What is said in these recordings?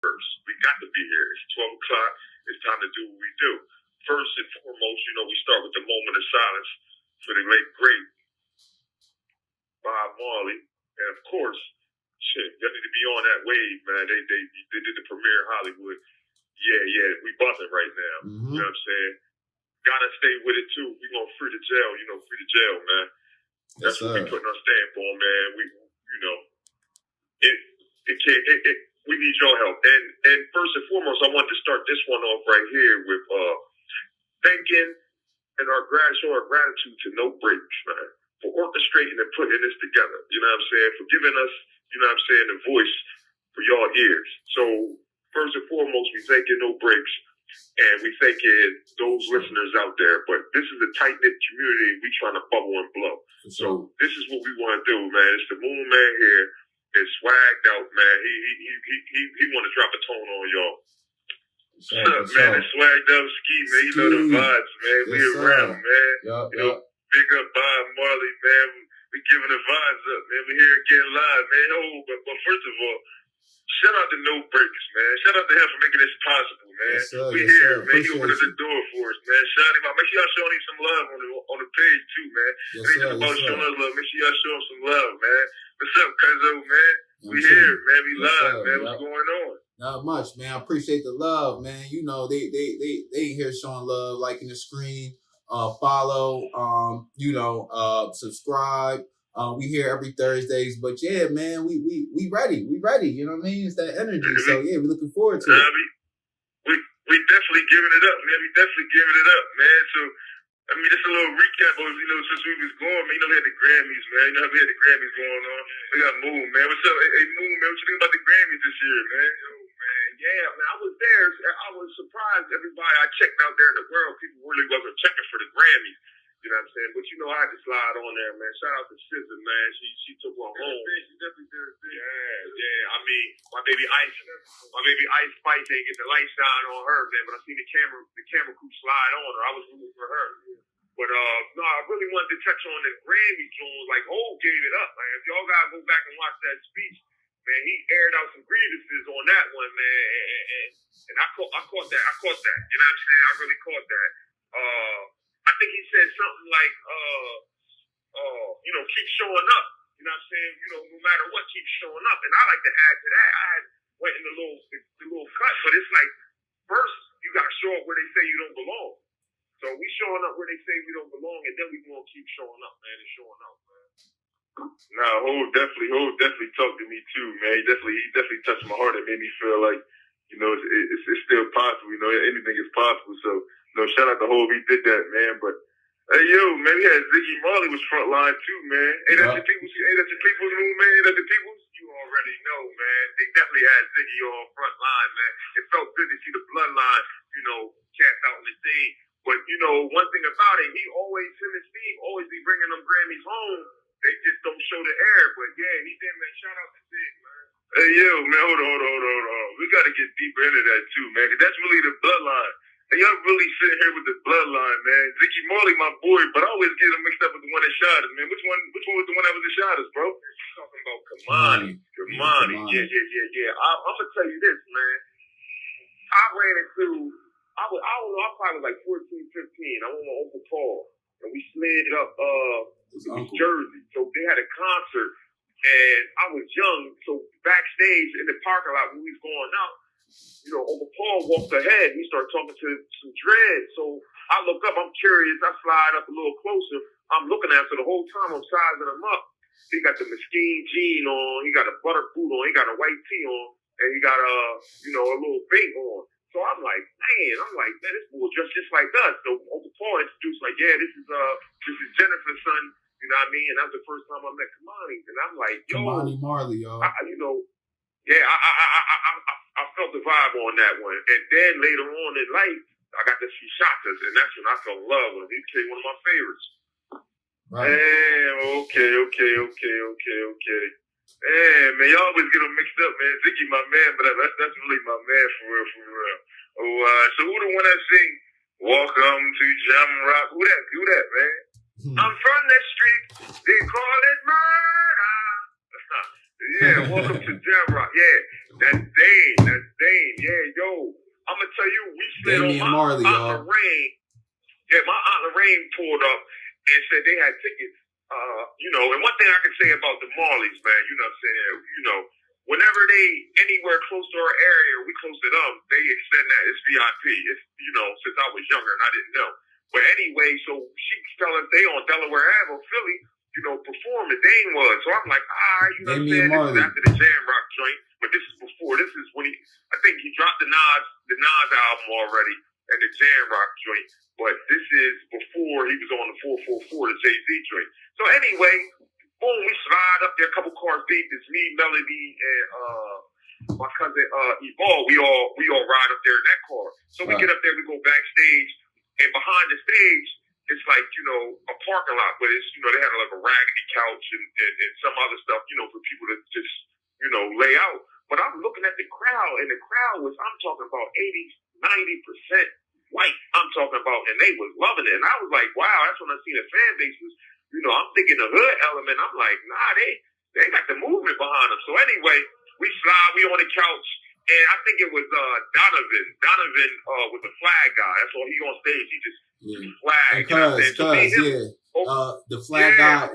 first. We got to be here. It's 12 o'clock. It's time to do what we do. First and foremost, we start with the moment of silence for the late great Bob Marley. And of course, y'all need to be on that wave, man. They did the premiere in Hollywood. Yeah, we bumping right now. Mm-hmm. You know what I'm saying? Gotta stay with it too. We gonna free the jail, free the jail, man. That's what we putting our stamp on, man. We we need your help. And first and foremost, I want to start this one off right here with thanking and showing our gratitude to NoBrakes, man, for orchestrating and putting this together. You know what I'm saying? For giving us, the voice for y'all ears. So first and foremost, we thanking NoBrakes, and we thanking those listeners out there. But this is a tight-knit community. We trying to bubble and blow. So this is what we want to do, man. It's the MoonMan here. It's swagged out, man. He want to drop a tone on y'all. What's up, man? It's swagged out, ski, man. You know the vibes, man. We around, man. Yep. Big up Bob Marley, man. We giving the vibes up, man. We here again live, man. But first of all, shout out to NoBrakes, man. Shout out to him for making this possible, man. Yes, sir, we here, man. He opened the door for us, man. Shout him out. Make sure y'all showing him some love on the page too, man. Yes, it ain't just about showing us love. Make sure y'all show him some love, man. What's up, cuzzo, man? We here, man. We live, man. What's going on? Not much, man. I appreciate the love, man. They here showing love, liking the screen, follow, subscribe. We here every Thursdays, but yeah, man, we ready. We ready. You know what I mean? It's that energy. So yeah, we're looking forward to it. We definitely giving it up, man. We definitely giving it up, man. So just a little recap of, since we was going, man. We had the Grammys, man. We had the Grammys going on. We got Moon, man. What's up? Hey, Moon, man. What you think about the Grammys this year, man? Oh, man. Yeah, man. I was there. I was surprised. Everybody I checked out there in the world, people really wasn't checking for the Grammys. You know what I'm saying? But I had to slide on there, man. Shout out to SZA, man. She took her home. She definitely did her thing. Yeah. My baby Ice Spice ain't get the light shine on her, man. But I seen the camera crew slide on her. I was rooting for her. But no, I really wanted to touch on the Grammy tunes. Like, Hov gave it up, man. If y'all gotta go back and watch that speech, man, he aired out some grievances on that one, man. And I caught that. You know what I'm saying? I really caught that. I think he said something like, keep showing up. You know what I'm saying? No matter what, keep showing up. And I like to add to that. I had went in the little cut, but it's like, first, you got to show up where they say you don't belong. So we showing up where they say we don't belong, and then we going to keep showing up, man, and showing up, man. Nah, Hov definitely talked to me too, man. He definitely touched my heart and made me feel like, it's still possible. Anything is possible. So, shout out to Hov, he did that, man. But hey, yo, man, we had Ziggy Marley was front line too, man. Hey, that's your people's, MoonMan. Hey, that's the people's. You already know, man. They definitely had Ziggy on front line, man. It felt good to see the bloodline, cast out in the thing. But one thing about it, him and Steve always be bringing them Grammys home. They just don't show the air. But yeah, he did, man. Shout out to Zig, man. Hey, yo, man, hold on. We got to get deeper into that too, man. Because that's really the bloodline. And y'all really sitting here with the bloodline, man. Ziggy Marley, my boy, but I always get him mixed up with the one that shot us, man. Which one was the one that was that shot us, bro? You're talking about Kamani. Yeah. I'm gonna tell you this, man. I ran into, I don't know, I probably was like 14, 15. I went with Uncle Paul, and we slid up New Jersey. So they had a concert, and I was young, so backstage in the parking lot when we was going out, Uncle Paul walked ahead. He started talking to some dreads. So I look up. I'm curious. I slide up a little closer. I'm looking at him. So the whole time I'm sizing him up. He got the Mesquite jean on. He got a butter boot on. He got a white tee on. And he got a little bait on. So I'm like, man, this boy dressed just like us. So Uncle Paul introduced, like, yeah, this is Jennifer's son. You know what I mean? And that was the first time I met Kamani. And I'm like, yo. Kamani Marley, y'all. I felt the vibe on that one. And then later on in life, I got to see Shotas, and that's when I fell in love with him. He became one of my favorites. Right. Damn, okay. Damn, man, y'all always get them mixed up, man. Ziggy, my man, but that's really my man for real. So who the one that sing Welcome to Jamrock? Who that, man? I'm from the street. They call it murder. Yeah, welcome to Jamrock. Yeah, that's Dane. That's Dane. Yeah, yo. I'm gonna tell you, we slid on my Marley, Aunt Lorraine. Yeah, my Aunt Lorraine pulled up and said they had tickets. And one thing I can say about the Marleys, man, you know what I'm saying? Whenever they anywhere close to our area, we close to them, they extend that. It's VIP. It's, since I was younger and I didn't know. But anyway, so she's telling they on Delaware Ave, Philly, performing. Dane was. So I'm like, you know what I'm saying? This is after the Jamrock joint, but this is before. This is when I think he dropped the Nas album already and the Jamrock joint. But this is before he was on the 444, the Jay-Z joint. So anyway, boom, we slide up there a couple cars deep. It's me, Melody, and my cousin Evolve. We all ride up there in that car. So we get up there, we go backstage, and behind the stage, it's like, a parking lot, but it's, they had like a raggedy couch and some other stuff, for people to just, lay out. But I'm looking at the crowd, and the crowd was, I'm talking about 80, 90% white. I'm talking about, and they was loving it. And I was like, wow, that's when I seen the fan base was, I'm thinking the hood element. I'm like, nah, they got the movement behind them. So anyway, we on the couch, and I think it was Donovan with the flag guy. That's all he on stage. He just flag. The flag guy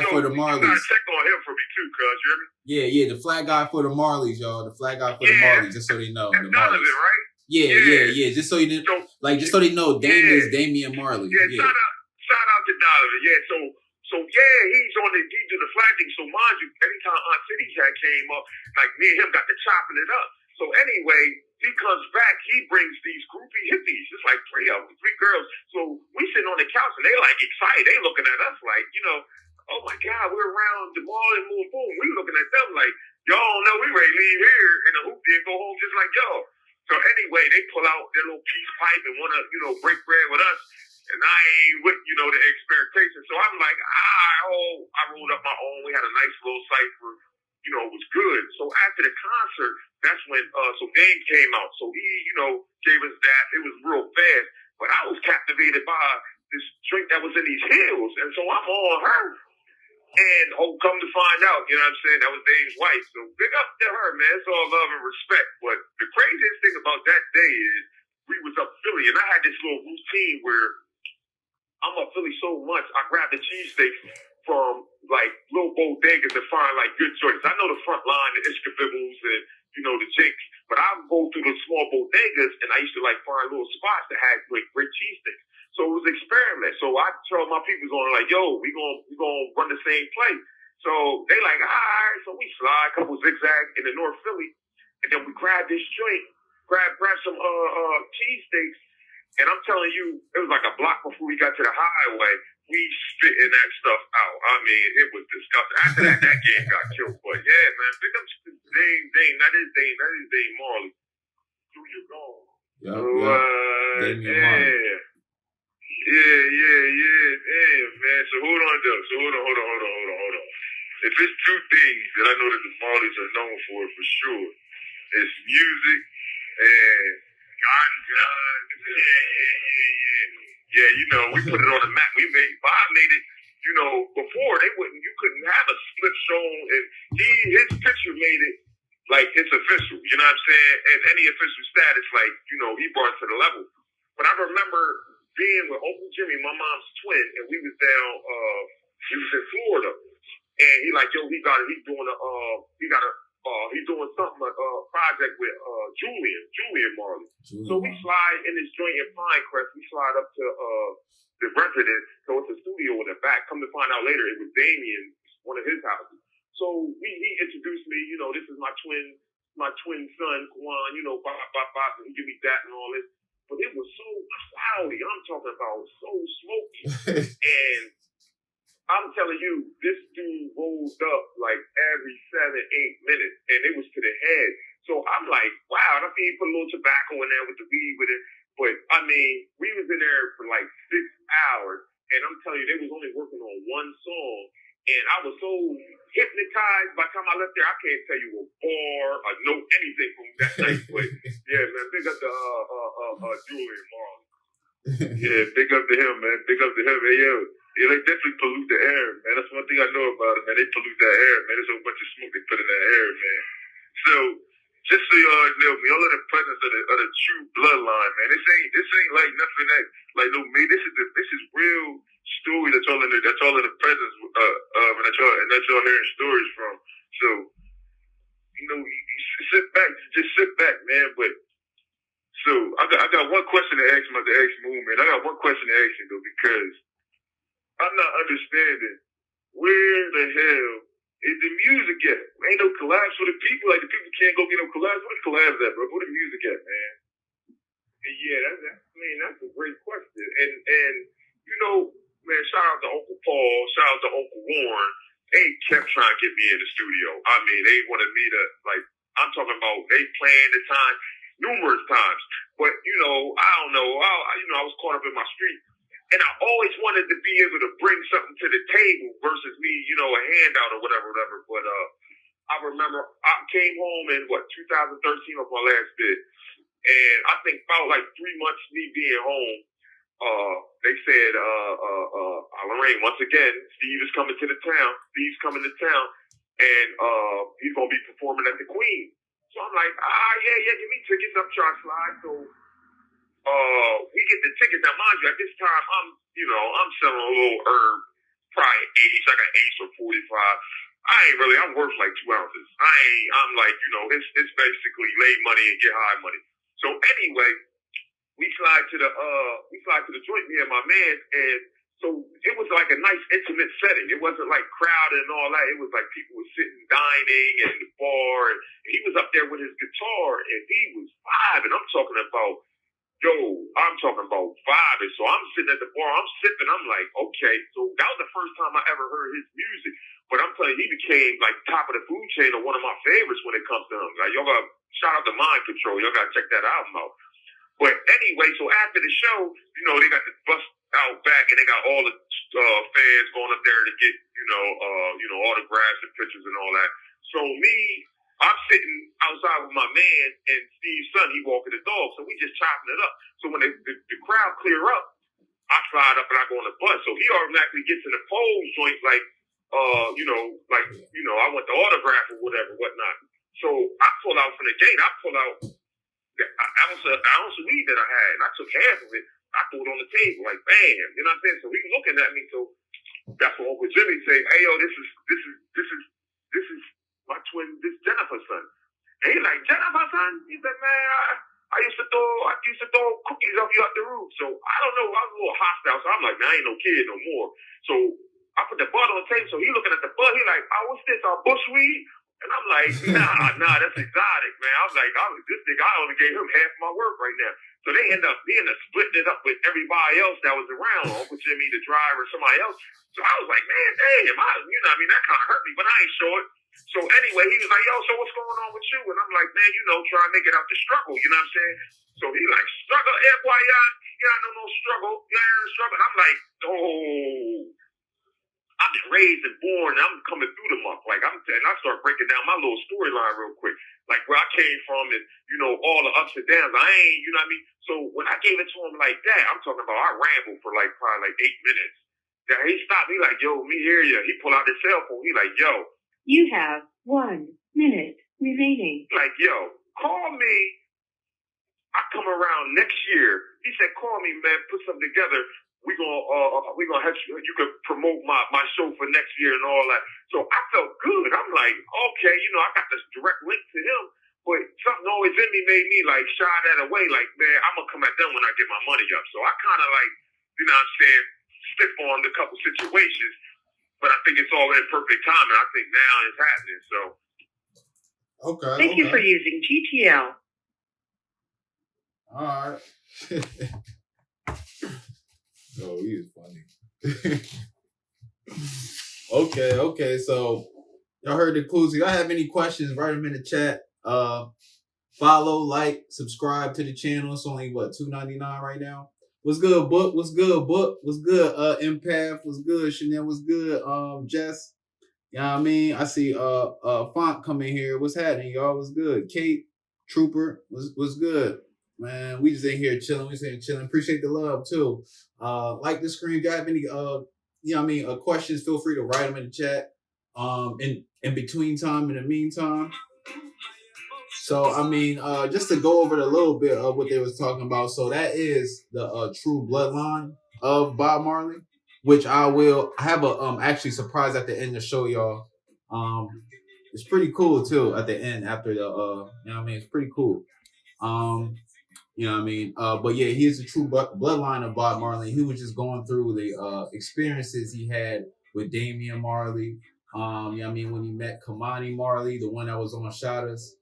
for the Marleys. You gotta check on him for me too, cuz, you hear me? Yeah, the flag guy for the Marleys, y'all. The flag guy for the Marleys, just so they know. That's Donovan, right? Yeah. Just so you didn't, just so they know, Damian Marley. Yeah, shout out to Donovan. Yeah, so he do the flag thing. So mind you, anytime Aunt City Cat came up, like me and him got to chopping it up. So anyway, he comes back, he brings these groupie hippies. It's like three girls. So we sitting on the couch and they like excited. They looking at us like, oh my God, we're around the mall and boom. We looking at them like, y'all don't know, we ready to leave here in the hoopty and go home just like y'all. So anyway, they pull out their little peace pipe and want to, break bread with us. And I ain't with, the expectation. So I'm like, I rolled up my own. We had a nice little cipher. It was good. So after the concert, that's when, Dane came out. So he, gave us that. It was real fast. But I was captivated by this drink that was in these hills. And so I'm on her. And come to find out, you know what I'm saying, that was Dave's wife. So big up to her, man. It's all love and respect. But the craziest thing about that day is we was up Philly, and I had this little routine where I'm up Philly so much, I grabbed the cheesesteaks from, like, little bodegas to find, like, good joints. I know the front line, the Ishkabibbles and, the Jinx, but I would go through the small bodegas, and I used to, like, find little spots that had, like, great cheesesteaks. So it was an experiment. So I told my people on, like, yo, we gonna run the same play. So they like, all right. So we slide a couple zigzags in the North Philly, and then we grab this joint, grab some cheesesteaks, and I'm telling you, it was like a block before we got to the highway. We spitting that stuff out. I mean, it was disgusting. After that game got killed. But yeah, man, pick up Dane. That is Dane Marley. Do you know? Yeah, man. So hold on, though. So hold on. If it's two things that I know that the Marleys are known for sure, it's music and guns. Yeah. We put it on the map. Bob made it. Before you couldn't have a slip shown, and his picture made it like it's official. You know what I'm saying? And any official status, like he brought it to the level. But I remember being with Uncle Jimmy, my mom's twin, and we was down. He was in Florida, and he's doing something project with Julian Marley. So we slide in this joint in Pinecrest. We slide up to the residence. So it's a studio in the back. Come to find out later, it was Damien, one of his houses. So he introduced me. This is my twin son, Kwan. Bop, and he give me that and all this. But it was so cloudy. I'm talking about so smoky. And I'm telling you, this dude rolls up like every 7-8 minutes, and it was to the head. So I'm like, wow. And I think he put a little tobacco in there with the weed with it. But I mean, we was in there for like 6 hours, and I'm telling you, they was only working on one song. And I was so hypnotized by the time I left there, I can't tell you a bar, a note, anything from that night. But yeah, man, big up to Julian Marley. Yeah, big up to him, man. Big up to him. Hey, yo. Yeah, they definitely pollute the air, man. That's one thing I know about it, man. They pollute that air, man. There's a bunch of smoke they put in that air, man. So, just so y'all know, me, all of the presence of the true bloodline, man. This ain't like nothing that like no man. This is real story that's all in the presence and that's y'all hearing stories from. So, you sit back, man. But so I got one question to ask him. To ask MoonMan. I got one question to ask him though, because I'm not understanding where the hell is the music at? Ain't no collabs for the people. Like the people can't go get no collabs. Where the collabs at, bro? Where the music at, man? Yeah, that's a great question. And man, shout out to Uncle Paul, shout out to Uncle Warren. They kept trying to get me in the studio. I mean, they wanted me to I'm talking about they planned the time numerous times. But I don't know. I was caught up in my street. And I always wanted to be able to bring something to the table versus me, a handout or whatever. But I remember I came home in 2013 of my last bid, and I think about 3 months me being home, they said, Lorraine, once again, Steve is coming to the town. Steve's coming to town, and he's gonna be performing at the Queen. So I'm like, yeah, give me tickets. I'm trying to slide. So we get the tickets. Now, mind you, at this time, I'm selling a little herb, probably 80s. I got 8 or 45. I'm worth like 2 ounces. I'm like, it's basically lay money and get high money. So anyway, we slide to the joint, me and my man, and so it was like a nice intimate setting. It wasn't like crowded and all that. It was like people were sitting, dining, and the bar, and he was up there with his guitar, and he was vibing. I'm talking about vibing. So I'm sitting at the bar, I'm sipping. I'm like, okay. So that was the first time I ever heard his music. But I'm telling you, he became like top of the food chain or one of my favorites when it comes to him. Like, y'all got shout out to Mind Control. Y'all got to check that album out. But anyway, so after the show, they got the bus out back and they got all the fans going up there to get, autographs and pictures and all that. So I'm sitting outside with my man and Steve's son, he walking the dog. So we just chopping it up. So when the crowd clear up, I slide up and I go on the bus. So he automatically gets in the pole joint I want the autograph or whatnot. So I pull out from the gate. I pull out an ounce of weed that I had, and I took half of it. I threw it on the table, like bam. You know what I'm saying? So he was looking at me. So that's what Uncle Jimmy say. Hey yo, this is my twin, this Jennifer's son. And he's like, Jennifer's son? He said, man, I used to throw cookies off you out the roof. So I don't know. I was a little hostile. So I'm like, man, I ain't no kid no more. So I put the bud on the table. So he looking at the bud. He like, what's this? Bushweed? And I'm like, nah, that's exotic, man. I was like, this nigga, I only gave him half my work right now. So they end up splitting it up with everybody else that was around, Uncle Jimmy, the driver, somebody else. So I was like, man, damn, that kind of hurt me, but I ain't sure. So anyway, he was like, yo, so what's going on with you? And I'm like, man, trying to make it out the struggle, you know what I'm saying? So he like, struggle, boy, y'all know no struggle. Y'all ain't struggling. I'm like, oh. I've been raised and born, and I'm coming through the muck. Like, and I start breaking down my little storyline real quick. Like, where I came from and, all the ups and downs. I ain't, you know what I mean? So when I gave it to him like that, I'm talking about I rambled for probably 8 minutes. Then he stopped. He like, yo, me hear ya. He pulled out his cell phone. He like, yo. You have 1 minute remaining. Like, yo, call me. I come around next year. He said, call me, man, put something together. We gonna have you could promote my show for next year and all that. So I felt good. I'm like, okay, I got this direct link to him, but something always in me made me like shy that away. Like, man, I'm gonna come at them when I get my money up. So I kind of like, slip on a couple situations, but I think it's all in perfect time, and I think now it's happening. So okay. Thank you for using GTL. All right. Oh, he is funny. Okay. So y'all heard the clues. If y'all have any questions, write them in the chat. Follow, like, subscribe to the channel. It's only $2.99 right now. What's good, Book? What's good, Book? What's good, Empath? What's good, Chanel? What's good, Jess? You know what I mean? I see Font coming here. What's happening, y'all? What's good? Kate, Trooper, what's good? Man, we just in here chilling. We just in chilling. Appreciate the love too. Like the screen. If y'all have any questions, feel free to write them in the chat. In between time, in the meantime. So just to go over a little bit of what they was talking about. So that is the true bloodline of Bob Marley, which I have a actually surprise at the end to show y'all. It's pretty cool too at the end after the it's pretty cool. But yeah, he is a true bloodline of Bob Marley. He was just going through the experiences he had with Damian Marley. When he met Kamani Marley, the one that was on Shadas.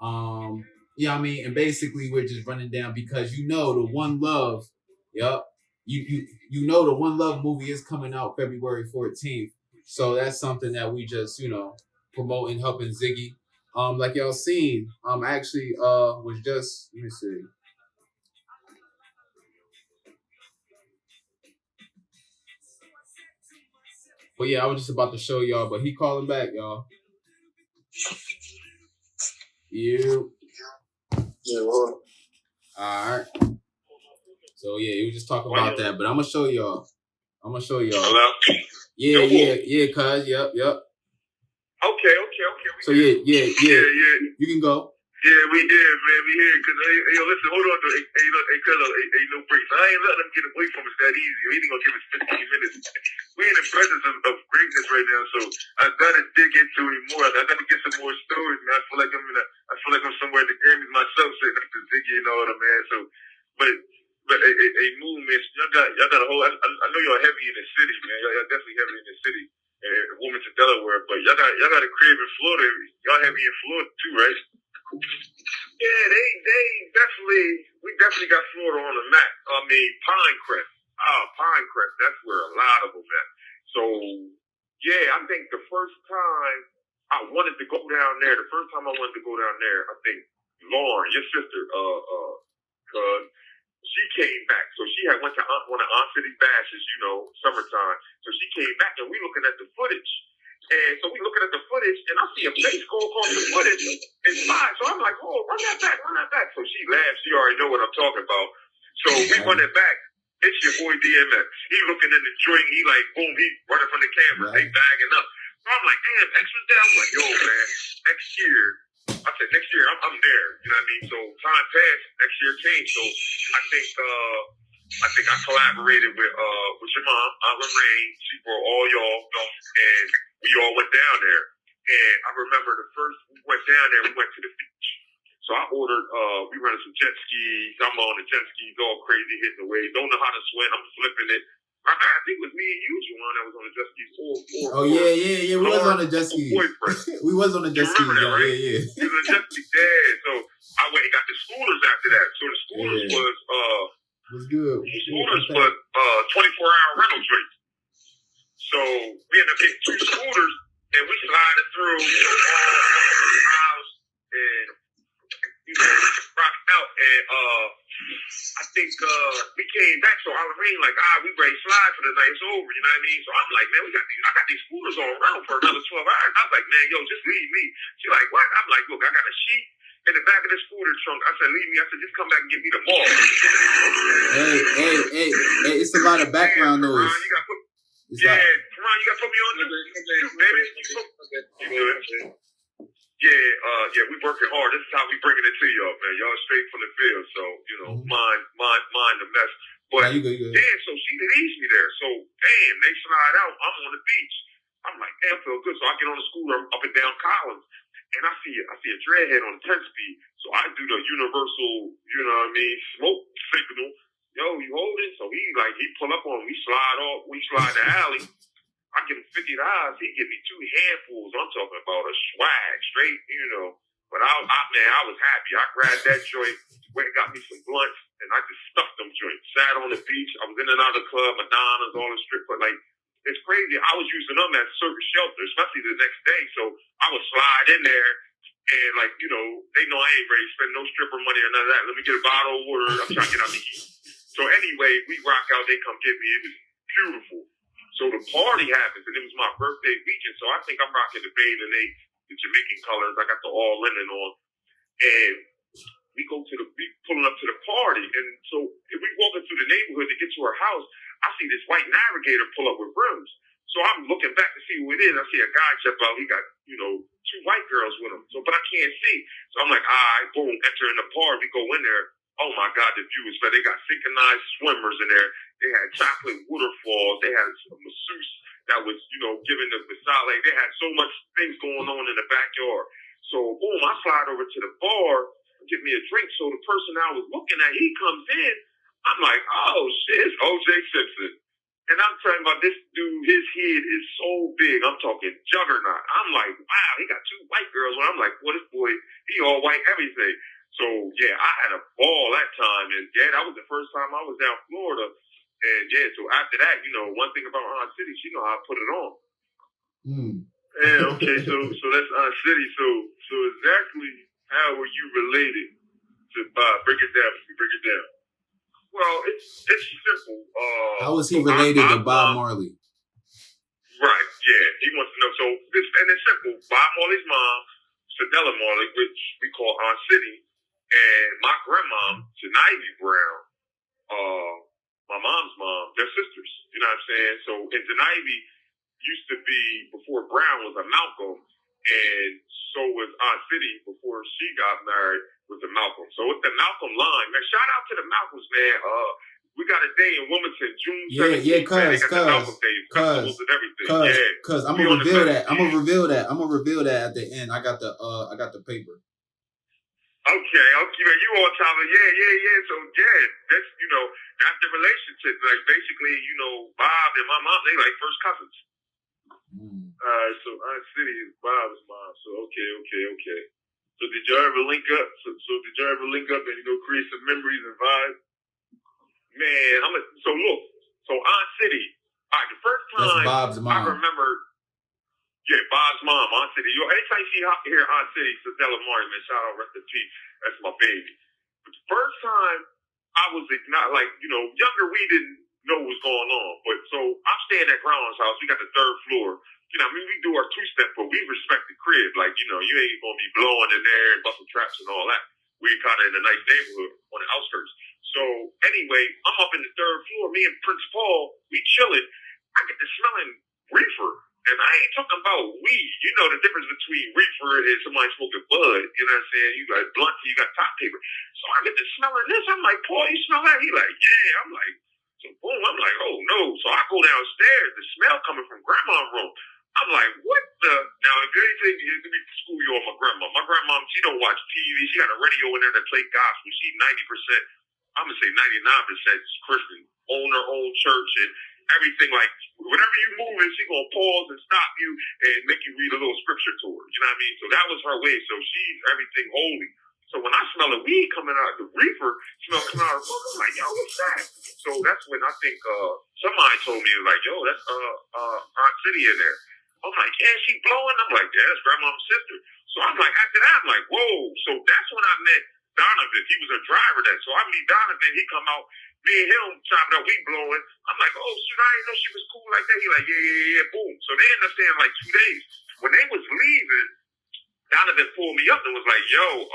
And basically we're just running down because the One Love, yep. You know the One Love movie is coming out February 14th. So that's something that we just, promoting, helping Ziggy. Like y'all seen, actually was just, let me see. But yeah, I was just about to show y'all, but he calling back, y'all. You. Yeah, well. All right. So yeah, he was just talking about that, but I'm gonna show y'all. Hello? Yeah, cuz, yep. Okay. So yeah. You can go. Yeah, we did, man. We here. Cause listen, hold on. Hey, NoBrakes. I ain't letting them get away from us that easy. We ain't gonna give us 15 minutes. We in the presence of greatness right now, so I gotta dig into it more. I gotta get some more stories, man. I feel like I'm somewhere at the Grammys myself, sitting up to Ziggy and all that, man. So, but a MoonMan, y'all got a whole. I know y'all heavy in the city, man. Y'all definitely heavy in the city. Wilmington, Delaware, but y'all got a crib in Florida. Y'all heavy in Florida too, right? Yeah, we definitely got Florida on the map. Pinecrest. Pinecrest, that's where a lot of them at. So, yeah, I think the first time I wanted to go down there, I think Lauren, your sister, cause she came back. So she had went to one of Aunt City Bashes, summertime. So she came back and we looking at the footage. And so we looking at the footage, and I see a face go across the footage and slide. So I'm like, oh, run that back. So she laughs. She already know what I'm talking about. So we run it back. It's your boy DMX. He looking in the joint. He like, boom, he running from the camera. Right. They bagging up. So I'm like, damn, X was there. I'm like, yo, man, next year, I'm there. You know what I mean? So time passed. Next year came. So I think I collaborated with your mom, Aunt Lorraine. She brought all y'all, and we all went down there. And I remember the first we went down there, we went to the beach. So I ordered, we rented some jet skis. I'm on the jet skis, all crazy, hitting the waves. Don't know how to swim. I'm flipping it. I think it was me and you, Juwan, that was on the jet skis. Yeah. We was on the jet skis. We was on the jet skis. Remember that, right? Yeah. We was on the jet skis. Yeah. So I went and got the scooters after that. So the scooters was good. The scooters was 24-hour rental rates. So we ended up getting 2 scooters and we slided through the house and rocked out. And I think we came back. So Lorraine like, we ready to slide for the night. It's over. You know what I mean? So I'm like, man, I got these scooters on rental for another 12 hours. I was like, man, yo, just leave me. She's like, what? I'm like, look, I got a sheet in the back of the scooter trunk. I said, leave me. I said, just come back and get me the ball. Hey, it's a lot of background noise. Come on, you got to put me on too, baby. You good? Yeah, we working hard. This is how we bringing it to y'all, man. Y'all straight from the field, so mind the mess. But you good. Damn, so she leaves me there. So damn, they slide out. I'm on the beach. I'm like, damn, feel good. So I get on the scooter up and down Collins, and I see a dreadhead on 10 speed. So I do the universal, smoke signal. Yo, you holding? So he pull up on me, we slide the alley. I give him $50. He give me 2 handfuls. I'm talking about a swag, straight, But I was happy. I grabbed that joint, went and got me some blunts, and I just stuffed them joints. Sat on the beach. I was in and out of the club, Madonna's, all the strip club. Like, it's crazy. I was using them as service shelter, especially the next day. So I would slide in there, and they know I ain't ready to spend no stripper money or none of that. Let me get a bottle of water. I'm trying to get out to eat. So anyway, we rock out. They come get me. It was beautiful. So the party happens, and it was my birthday weekend. So I think I'm rocking the bathing ape, the Jamaican colors. I got the all linen on, and we pulling up to the party. And so if we walking through the neighborhood to get to her house, I I see this white navigator pull up with rims. So I'm looking back to see who it is. I see a guy jump out. He got, two white girls with him. So, but I can't see. So I'm like, all right, boom, enter in the bar. We go in there. Oh my God, the view is better. They got synchronized swimmers in there. They had chocolate waterfalls. They had a masseuse that was, giving the massage. Like, they had so much things going on in the backyard. So, boom, I slide over to the bar, get me a drink. So the person I was looking at, he comes in. I'm like, oh shit, it's O.J. Simpson. And I'm talking about this dude, his head is so big. I'm talking juggernaut. I'm like, wow, he got two white girls. And I'm like, well, this boy, he all white everything. So, yeah, I had a ball that time. And, yeah, that was the first time I was down Florida. And, yeah, so after that, one thing about Aunt City, she know how to put it on. Yeah, okay, so that's Aunt City. So exactly how were you related to Bob? Break it down. Well, it's simple. How was he related to Bob Marley? Right, yeah. He wants to know. So, it's simple. Bob Marley's mom, Fidella Marley, which we call Aunt City, and my grandma, Janivy Brown, my mom's mom, they're sisters. You know what I'm saying? So, and Janivy used to be, before Brown was a Malcolm, and so was Aunt City before she got married with the Malcolm. So it's the Malcolm line. Man, shout out to the Malcolms, man. We got a day in Wilmington, June 17th. Cuz I'm gonna reveal that. I'm gonna reveal that at the end. I got the paper. Okay, man, you all time. Yeah. So yeah, that's that's the relationship. Like basically, Bob and my mom, they like first cousins. So Aunt City is Bob's mom. So okay. So did y'all ever link up? So did y'all ever link up and create some memories and vibes? Man, so Aunt City. All right, the first time that's Bob's mom. I remember. Yeah, Bob's mom, Aunt City. Anytime you hear Aunt City, Fidella Marley, man, shout out, rest in peace. That's my baby. But the first time I was not younger, we didn't know what was going on. But so I'm staying at Grandma's house. We got the third floor. We do our two-step, but we respect the crib. Like, you ain't going to be blowing in there and busting traps and all that. We kind of in a nice neighborhood on the outskirts. So anyway, I'm up in the third floor. Me and Prince Paul, we chilling. I get to smelling reefer. And I ain't talking about weed. You know the difference between reefer and somebody smoking bud. You know what I'm saying? You got blunt, you got top paper. So I get to smelling this. I'm like, Paul, you smell that? He like, yeah. I'm like, so boom. I'm like, oh no. So I go downstairs. The smell coming from Grandma's room. I'm like, what the? Now, if anything, let me school you on my grandma. My grandma, she don't watch TV. She got a radio in there that play gospel. She 90%, I'm going to say 99% Christian. Own her own church and everything. Like, whenever you move in, she going to pause and stop you and make you read a little scripture to her. You know what I mean? So that was her way. So she's everything holy. So when I smell the weed coming out, the reefer smell coming out of her book, I'm like, yo, what's that? So that's when I think somebody told me, like, yo, that's Aunt City in there. I'm like, yeah, she blowing? I'm like, yeah, that's Grandma's sister. So I'm like, after that, I'm like, whoa. So that's when I met Donovan. He was a driver then. So I meet Donovan, he come out, me and him chopping up, we blowing. I'm like, oh, shit, I didn't know she was cool like that. He like, yeah, boom. So they ended up staying like 2 days. When they was leaving, Donovan pulled me up and was like, yo,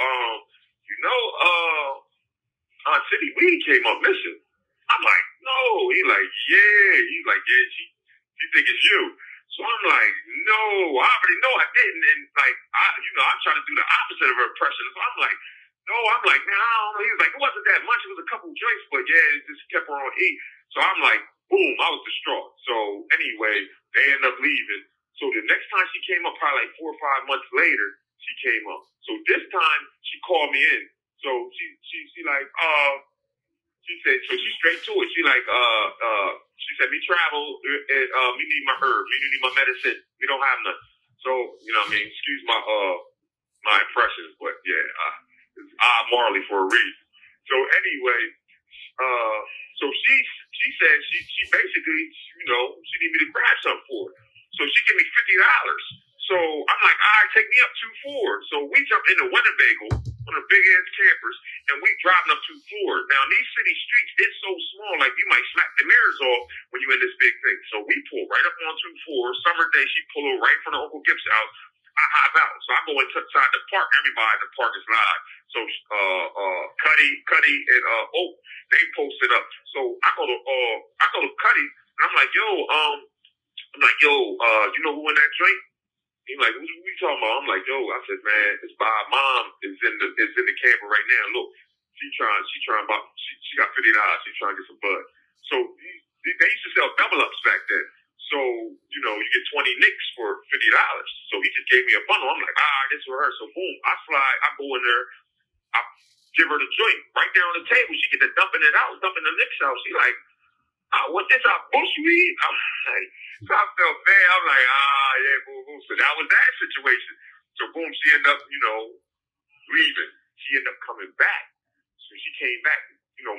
Aunt City weed came up missing. I'm like, no. He like, yeah. He's like, yeah, she think it's you. So I'm like, no, I already know I didn't. And like, I'm trying to do the opposite of her impression. So I'm like, no, I'm like, no, I don't know. He was like, it wasn't that much. It was a couple drinks, but yeah, it just kept her on E. So I'm like, boom, I was distraught. So anyway, they ended up leaving. So the next time she came up, probably like 4 or 5 months later, she came up. So this time she called me in. So she like, she said, so she straight to it. She like, she said, we travel and we need my herb. We need my medicine. We don't have none. So, you know what I mean? Excuse my impressions, but yeah, it's Marley for a reason. So anyway, so she said she basically, she need me to grab something for her. So she gave me $50. So I'm like, all right, take me up 2 floors. So we jump into Winnebago, one of the big ass campers, and we driving up 2 floors. Now these city streets, it's so small, like you might smack the mirrors off when you in this big thing. So we pull right up on 2 floors. Summer day, she pull her right in front of Uncle Gibbs' house. I hop out. So I go inside the park. Everybody in the park is live. So Cuddy and Oak, they posted up. So I go to Cuddy and I'm like, you know who in that joint? He's like, what you talking about? I'm like, I said, man, it's Bob. Mom is in the camper right now. Look, she got $50. She's trying to get some bud. So they used to sell double ups back then. So, you get 20 nicks for $50. So he just gave me a bundle. I'm like, this for her. So boom, I go in there, I give her the joint right there on the table. She get to dumping the nicks out. She like, what this bush weed? I'm like, so I felt bad. I'm like, yeah, boom. So that was that situation. So boom, she ended up, leaving. She ended up coming back. So she came back,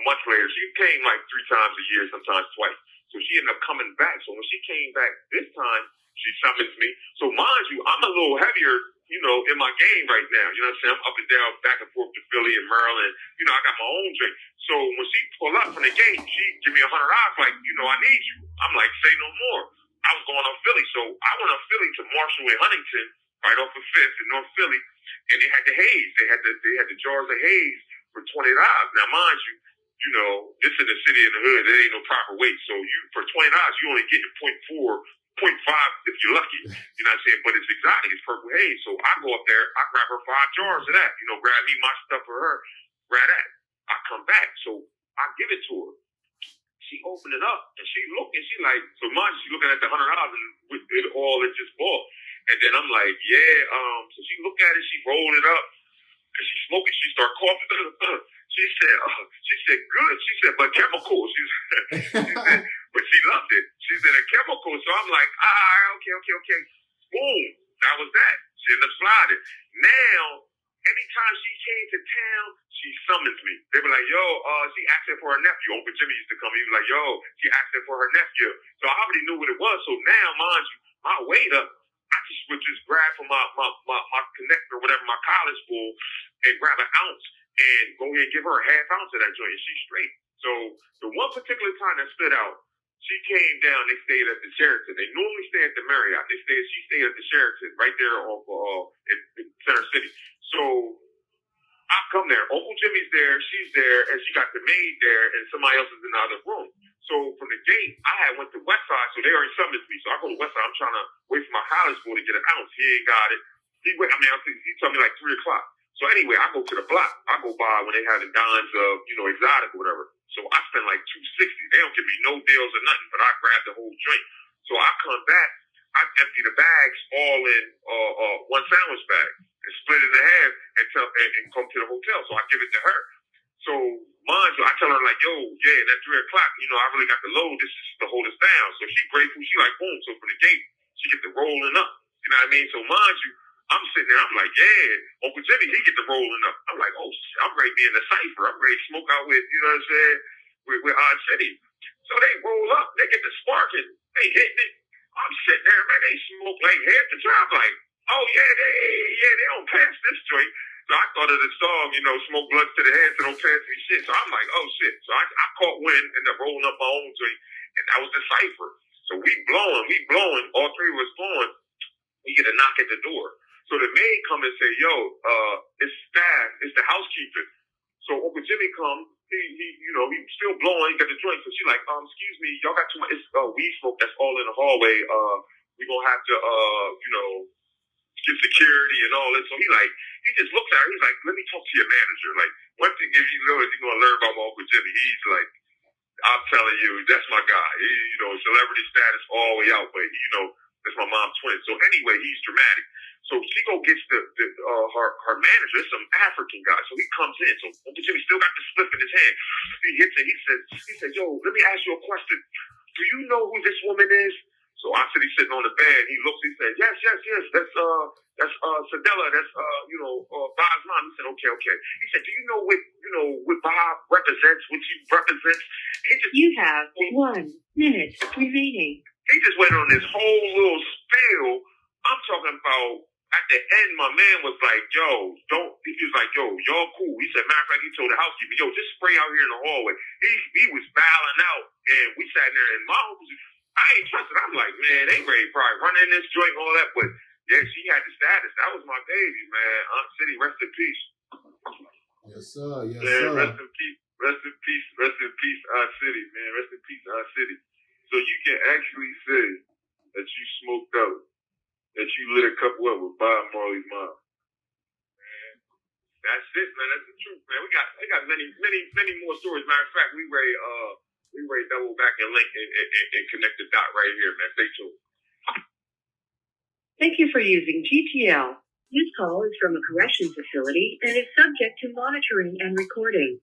months later. She came like 3 times a year, sometimes twice. So she ended up coming back. So when she came back this time, she summons me. So mind you, I'm a little heavier, in my game right now. You know what I'm saying? I'm up and down, back and forth to Philly and Maryland. I got my own drink. So when she pull up from the gate, she give me $100 like, I need you. I'm like, say no more. I was going on Philly. So I went on Philly to Marshall and Huntington, right off of 5th in North Philly. And they had the haze. They had the jars of haze for $20. Now mind you, this in the city in the hood, there ain't no proper weight. So for $20, you only get 0.5 if you're lucky. You know what I'm saying? But it's exotic. It's purple haze. So I go up there. I grab her 5 jars of that. Grab me my stuff for her. Grab that. I come back. So I give it to her. She opened it up and she looked and she like, so mind she looking at the $100 and with it all it just bought. And then I'm like, so she looked at it, she rolled it up and she smoked it, she started coughing. She said, good. She said, but chemical. She said, but she loved it. She said, a chemical. So I'm like, okay. Boom. That was that. She ended up sliding. Now, anytime she came to town, she summons me. They were like, she asking for her nephew. Uncle Jimmy used to come. He was like, she asking for her nephew. So I already knew what it was. So now, mind you, my weight up, I would just grab from my connector, whatever, my college pool, and grab an ounce and go ahead and give her a half ounce of that joint, and she's straight. So the one particular time that stood out, she came down, they stayed at the Sheraton. They normally stay at the Marriott. She stayed at the Sheraton right there off in Center City. So I come there. Uncle Jimmy's there, she's there, and she got the maid there, and somebody else is in the other room. So from the gate, I went to West Side, so they already summoned me. So I go to West Side. I'm trying to wait for my college boy to get an ounce. He ain't got it. He told me like 3 o'clock. So anyway, I go to the block. I go by when they have the dimes of, exotic or whatever. So I spend like $260. They don't give me no deals or nothing, but I grab the whole drink. So I come back. I empty the bags all in one sandwich bag and split it in half and come to the hotel. So I give it to her. So mind you, I tell her like, at 3 o'clock, I really got the load. This is to hold us down. So she grateful. She like, boom. So from the gate, she get the rolling up. You know what I mean? So mind you, I'm sitting there. I'm like, Uncle Jimmy, he get the rolling up. I'm like, shit, I'm ready to be in the cipher. I'm ready to smoke out with, you know what I'm saying, with Odd City. So they roll up. They get the spark and they hitting it. I'm sitting there, man. They smoke like head to toe. I'm like, they don't pass this joint. So I thought of the song, smoke blunts to the head, so don't pass me shit. So I'm like, oh shit. So I caught wind, ended up rolling up my own joint, and that was the cipher. So we blowing, all 3 of us blowing. We get a knock at the door. So the maid come and say, it's staff, it's the housekeeping. So Uncle Jimmy come, he's still blowing, he got the joint. So she like, excuse me, y'all got too much, it's weed smoke that's all in the hallway. We gonna have to, get security and all this. So he just looks at her, he's like, let me talk to your manager. Like, one thing if you know is you're gonna learn about my Uncle Jimmy. He's like, I'm telling you, that's my guy. He, celebrity status all the way out, but that's my mom's twin. So anyway, he's dramatic. So she go gets her manager, it's some African guy. So he comes in. So Uncle Jimmy still got the slip in his hand. He hits it. He said, let me ask you a question. Do you know who this woman is? So I said, he's sitting on the bed. He looks, he said, yes. That's Sadella. That's Bob's mom. He said, okay. He said, do you know what Bob represents? What he represents? You have 1 minute remaining. He just went on this whole little spiel. I'm talking about at the end, my man was like, he was like, y'all cool. He said, matter of fact, he told the housekeeper, just spray out here in the hallway. He was bowing out, and we sat there, and I ain't trusted. I'm like, man, they ready to probably run in this joint and all that, but Yeah, she had the status. That was my baby, man. Aunt City, rest in peace. Yes, sir. Yes, Man, sir. rest in peace. Rest in peace. Rest in peace, Aunt City, man. Rest in peace, Aunt City. So you can actually say that you smoked out, that you lit a couple up with Bob Marley's mom. Man, that's it, man. That's the truth, man. We got many more stories. Matter of fact, we ready double back and link and connect the dot right here, man. Stay tuned. Thank you for using GTL. This call is from a corrections facility and is subject to monitoring and recording.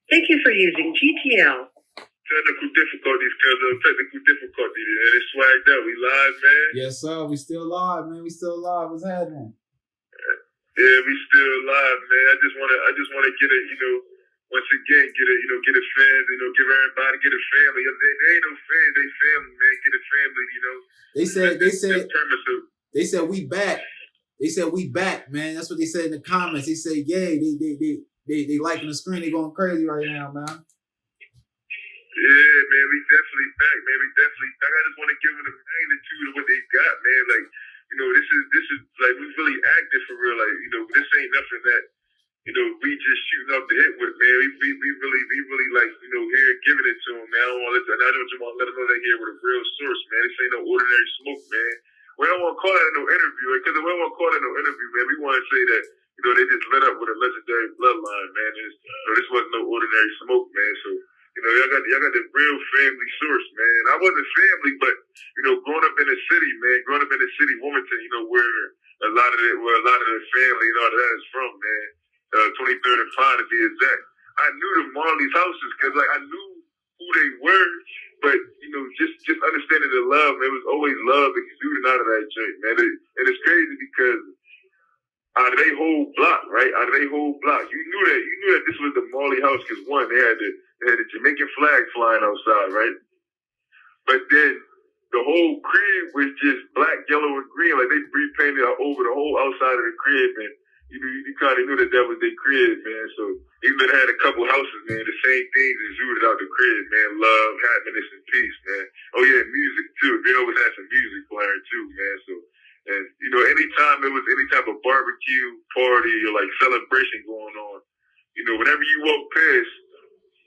Thank you for using GTL. Technical difficulties, and it's swagged out. We live, man. Yes, sir. We still live, man. We still live. What's happening? Yeah, we still live, man. I just wanna get a, once again, get a fans, give everybody, get a family. They ain't no fans, they family, man. Get a family, They said we back. They said we back, man. That's what they said in the comments. They said, yay, they liking the screen. They going crazy right now, man. Yeah, man, we definitely back, man. I just want to give them the magnitude of what they got, man. Like, this is like we really acted for real. Like, this ain't nothing that, we just shooting up the hit with, man. We really like, here giving it to them, man. I don't want to let them know they here with a real source, man. This ain't no ordinary smoke, man. We don't want to call it no interview, because we don't want to call it no interview, man. We want to say that, they just lit up with a legendary bloodline, man. This wasn't no ordinary smoke, man. So, y'all got the real family source, man. I wasn't family, but growing up in the city, man, Wilmington, where a lot of the family and all that is from, man. 23rd and Pine to be exact. I knew the Marley's houses because I knew who they were, but just understanding the love, man. It was always love exuding out of that joint, man. And it's crazy because out of their whole block, right? You knew that this was the Marley house because one, they had the Jamaican flag flying outside, right? But then the whole crib was just black, yellow, and green. Like they repainted over the whole outside of the crib, and you kind of knew that was their crib, man. So even though they had a couple houses, man, the same things exuded out the crib, man. Love, happiness, and peace, man. Oh yeah, music too. They always had some music playing too, man. So. And, anytime there was any type of barbecue, party, or like celebration going on, whenever you walk past,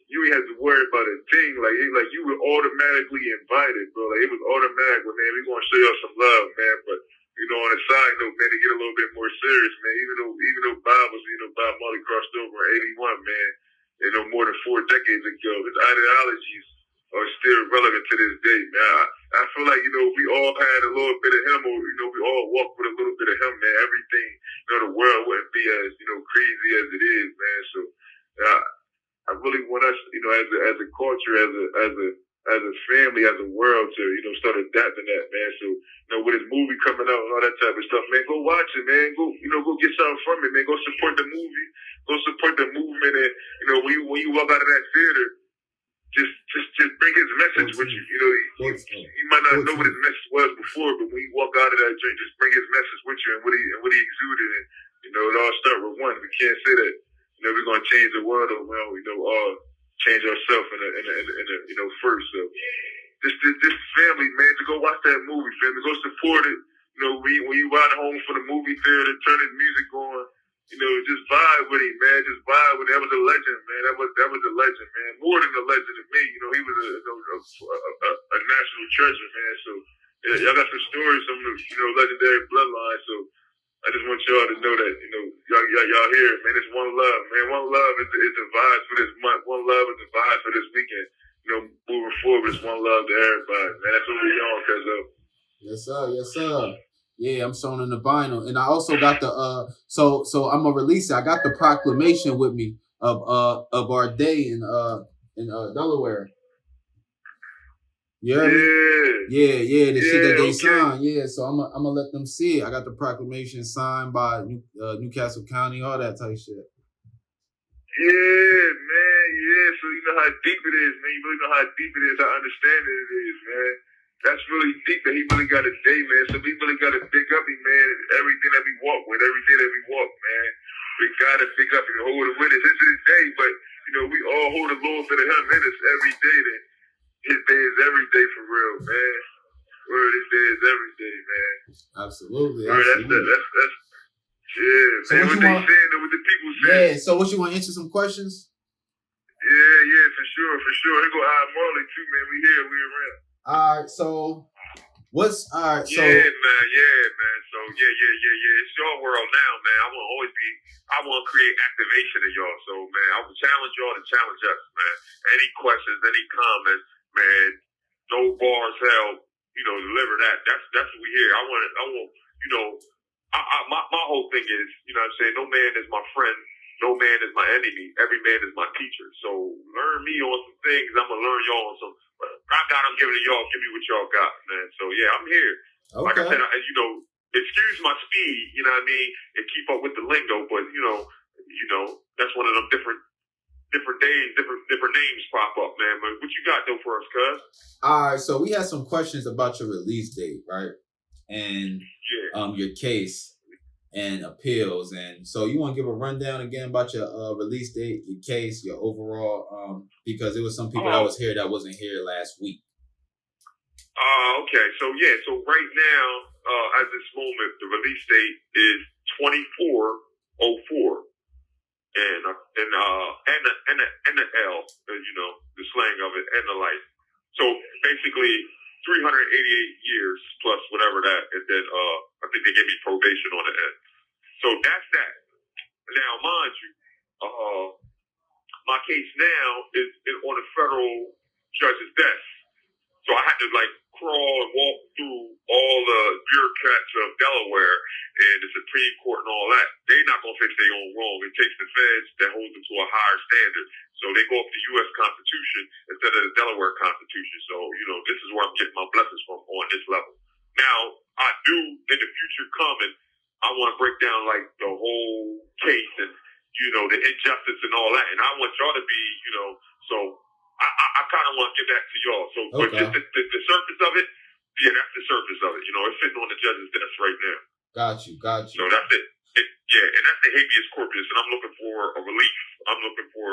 you ain't have to worry about a thing. Like you were automatically invited, bro. Like it was automatic, but man, we gonna show y'all some love, man. But, on a side note, man, to get a little bit more serious, man, even though Bob was, Bob Marley crossed over in 81, man, more than 4 decades ago, his ideologies are still relevant to this day, man. I feel like, we all had a little bit of him, or, we all walked with a little bit of him, man. Everything, the world wouldn't be as, crazy as it is, man. So, I really want us, as a culture, as a family, as a world to, start adapting that, man. So, with his movie coming out and all that type of stuff, man, go watch it, man. Go get something from it, man. Go support the movie. Go support the movement. And, when you walk out of that theater, just bring his message with you. You might not know what his message was before, but when you walk out of that joint, just bring his message with you and what he exuded. And it all start with one. We can't say that we're gonna change the world, or all change ourselves in a first. So this family, man, to go watch that movie, family, go support it. When you ride home from the movie theater, turn his music on. Just vibe with him, man. Just vibe with him. That was a legend, man. That was a legend, man. More than a legend to me. He was a national treasure, man. So yeah, y'all got some stories from the legendary bloodline. So I just want y'all to know that y'all here, man. It's one love, man. One love is the vibes for this month. One love is the vibes for this weekend. Moving forward, it's one love to everybody, man. That's what we on, cuz of. Yes, sir. Yes, sir. Yeah, I'm showing in the vinyl, and I also got the So I'm gonna release it. I got the proclamation with me of our day in Delaware. You heard me? Yeah, the shit that they signed. Yeah, so I'm gonna let them see it. I got the proclamation signed by Newcastle County, all that type of shit. Yeah, man. Yeah, so you know how deep it is, man. You really know how deep it is. How understanding it is, man. That's really deep that he really got a day, man. So we really got to big up him, man. Everything that we walk with, every day that we walk, man. We got to big up and hold it with us. This is his day, but, we all hold a little bit of him in us every day. Then his day is every day for real, man. Word, this day is every day, man. Absolutely. Word, that's yeah, So man. what What you they want- saying, what the people say. Yeah. So what you want to answer some questions? Yeah, for sure. Here go Marley too, man. We here, we around. All right. So what's all right? So Yeah, man. So yeah. It's your world now, man. I want to create activation in y'all. So man, I will challenge y'all to challenge us, man. Any questions, any comments, man. No bars held. Deliver that. That's what we hear. I want. My whole thing is, what I'm saying, no man is my friend. No man is my enemy. Every man is my teacher. So learn me on some things. I'm gonna learn y'all on some. I got. I'm giving it y'all. Give me what y'all got, man. So yeah, I'm here. Like I said, excuse my speed. You know what I mean, and keep up with the lingo. But that's one of them different days, different names pop up, man. But what you got though for us, cuz? all right. So we had some questions about your release date, right? And your case and appeals. And so you want to give a rundown again about your release date, your case, your overall, because there was some people that was here that wasn't here last week. Okay. So right now, at this moment, the release date is 24/04, and the L, the slang of it, and the life. So basically, 388 years plus whatever that, and then I think they gave me probation on the end. So that's that. Now, mind you, my case now is on a federal judge's desk. So I had to crawl and walk through all the bureaucrats of Delaware and the Supreme Court and all that. They're not gonna fix their own wrong. It takes the feds that hold them to a higher standard. So they go off the U.S. Constitution instead of the Delaware Constitution. So this is where I'm getting my blessings from on this level. Now I do in the future coming. I want to break down the whole case and the injustice and all that. And I want y'all to be so. I kind of want to give that to y'all. So, but just the surface of it, that's the surface of it. It's sitting on the judge's desk right now. Got you. So that's it. And that's the habeas corpus. And I'm looking for a relief. I'm looking for,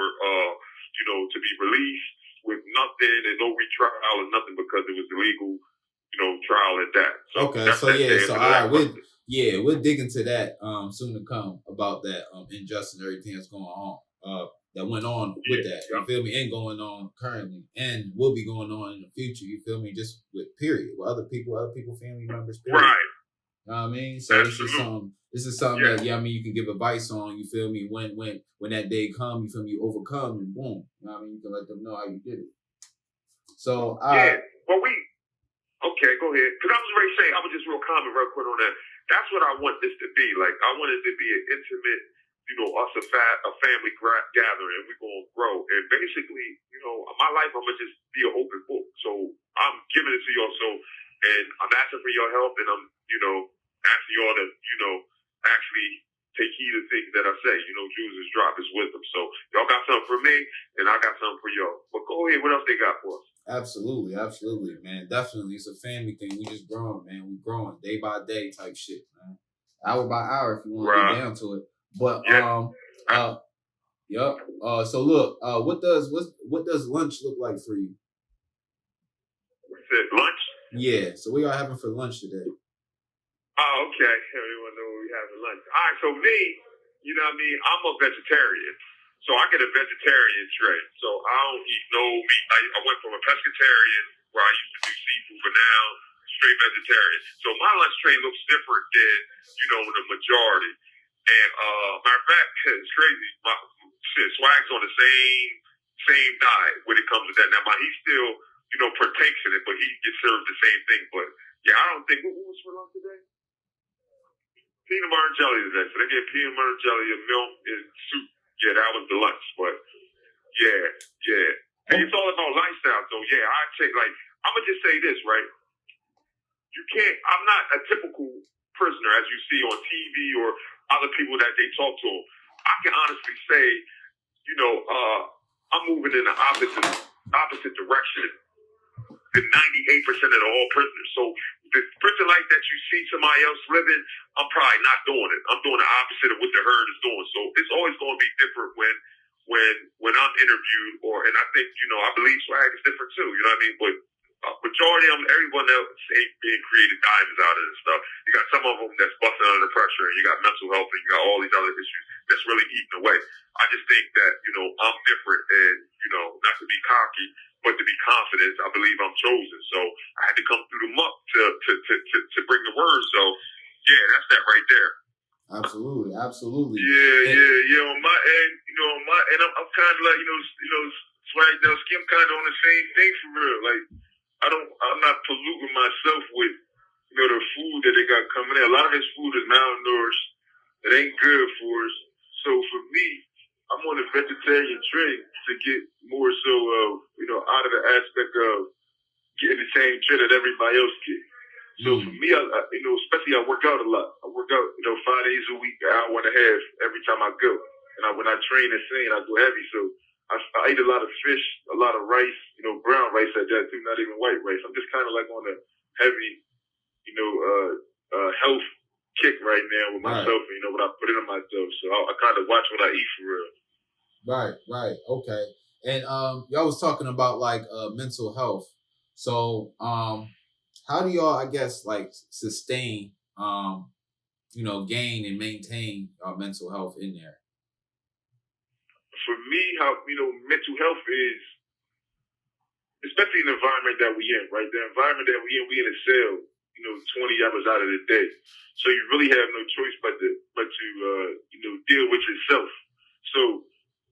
to be released with nothing and no retrial and nothing because it was illegal, trial at that. So we'll dig into that soon to come about that injustice and everything that's going on. That went on with that, you feel me, and going on currently, and will be going on in the future, you feel me, just with period, with other people, family members, period. Right. You know what I mean? So this is something that, you can give advice on, you feel me, when that day comes, you feel me, you overcome, and boom, you know what I mean, you can let them know how you did it. So, okay, go ahead, because I was ready to say, I was just real comment real quick on that. That's what I want this to be, I want it to be an intimate, us a family gathering, and we're going to grow. And basically, my life, I'm going to just be an open book. So I'm giving it to y'all. So, and I'm asking for your help, and I'm, asking y'all to, actually take heed of things that I say. Jews is drop his wisdom. So y'all got something for me, and I got something for y'all. But go ahead, what else they got for us? Absolutely, man. Definitely, it's a family thing. We just growing, man. We growing day by day type shit, man. Hour by hour, if you want to get down to it. But so look, what does lunch look like for you? What's it, lunch? Yeah. So what y'all having for lunch today? Oh, okay. Everyone know what we having lunch. All right. So me, I'm a vegetarian, so I get a vegetarian tray. So I don't eat no meat. I went from a pescatarian where I used to do seafood, but now straight vegetarian. So my lunch tray looks different than the majority. And matter of fact, it's crazy. Swag's on the same diet when it comes to that. Now, he still, partakes in it, but he gets served the same thing. But yeah, I don't think. What was for lunch today? Peanut butter and jelly today. So they get peanut butter and jelly and milk and soup. Yeah, that was the lunch. But yeah. And it's all about lifestyle. So yeah, I take I'm gonna just say this, right? You can't. I'm not a typical prisoner as you see on TV or other people that they talk to. I can honestly say, I'm moving in the opposite direction than 98% of all prisoners. So the prison life that you see somebody else living, I'm probably not doing it. I'm doing the opposite of what the herd is doing. So it's always going to be different when I'm interviewed, and I think I believe swag is different too. You know what I mean? But majority of them, everyone else ain't being created diamonds out of this stuff. You got some of them that's busting under pressure, and you got mental health, and you got all these other issues that's really eating away. I just think that, I'm different, and, not to be cocky, but to be confident. I believe I'm chosen. So I had to come through the muck to bring the word. So, yeah, that's that right there. Absolutely. Yeah. On my end, I'm kind of like, Swag Delsky, I'm kind of on the same thing for real. Like, I'm not polluting myself with, the food that they got coming in. A lot of this food is malnourished. It ain't good for us. So for me, I'm on the vegetarian train to get more so, out of the aspect of getting the same shit that everybody else gets. So for me, especially I work out a lot. I work out, 5 days a week, an hour and a half every time I go. And when I train and sing, I go heavy. So I eat a lot of fish, a lot of rice, brown rice at that too, not even white rice. I'm just kind of like on a heavy, health kick right now with myself, and, what I put into myself. So I kind of watch what I eat for real. Right. Okay. And y'all was talking about like mental health. So how do y'all, I guess, like sustain, gain and maintain mental health in there? For me, how mental health is, especially in the environment that we in, right? The environment that we in a cell, 20 hours out of the day. So you really have no choice but to deal with yourself. So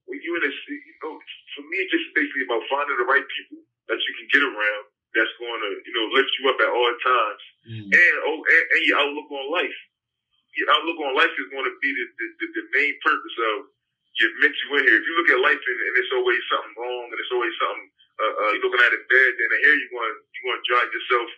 when you in a, for me, it's just basically about finding the right people that you can get around that's going to, lift you up at all times. And your outlook on life. Your outlook on life is going to be the main purpose of your mental in here. If you look at life and it's always something wrong and it's always something, you're looking at it bad, then here you're going to drive yourself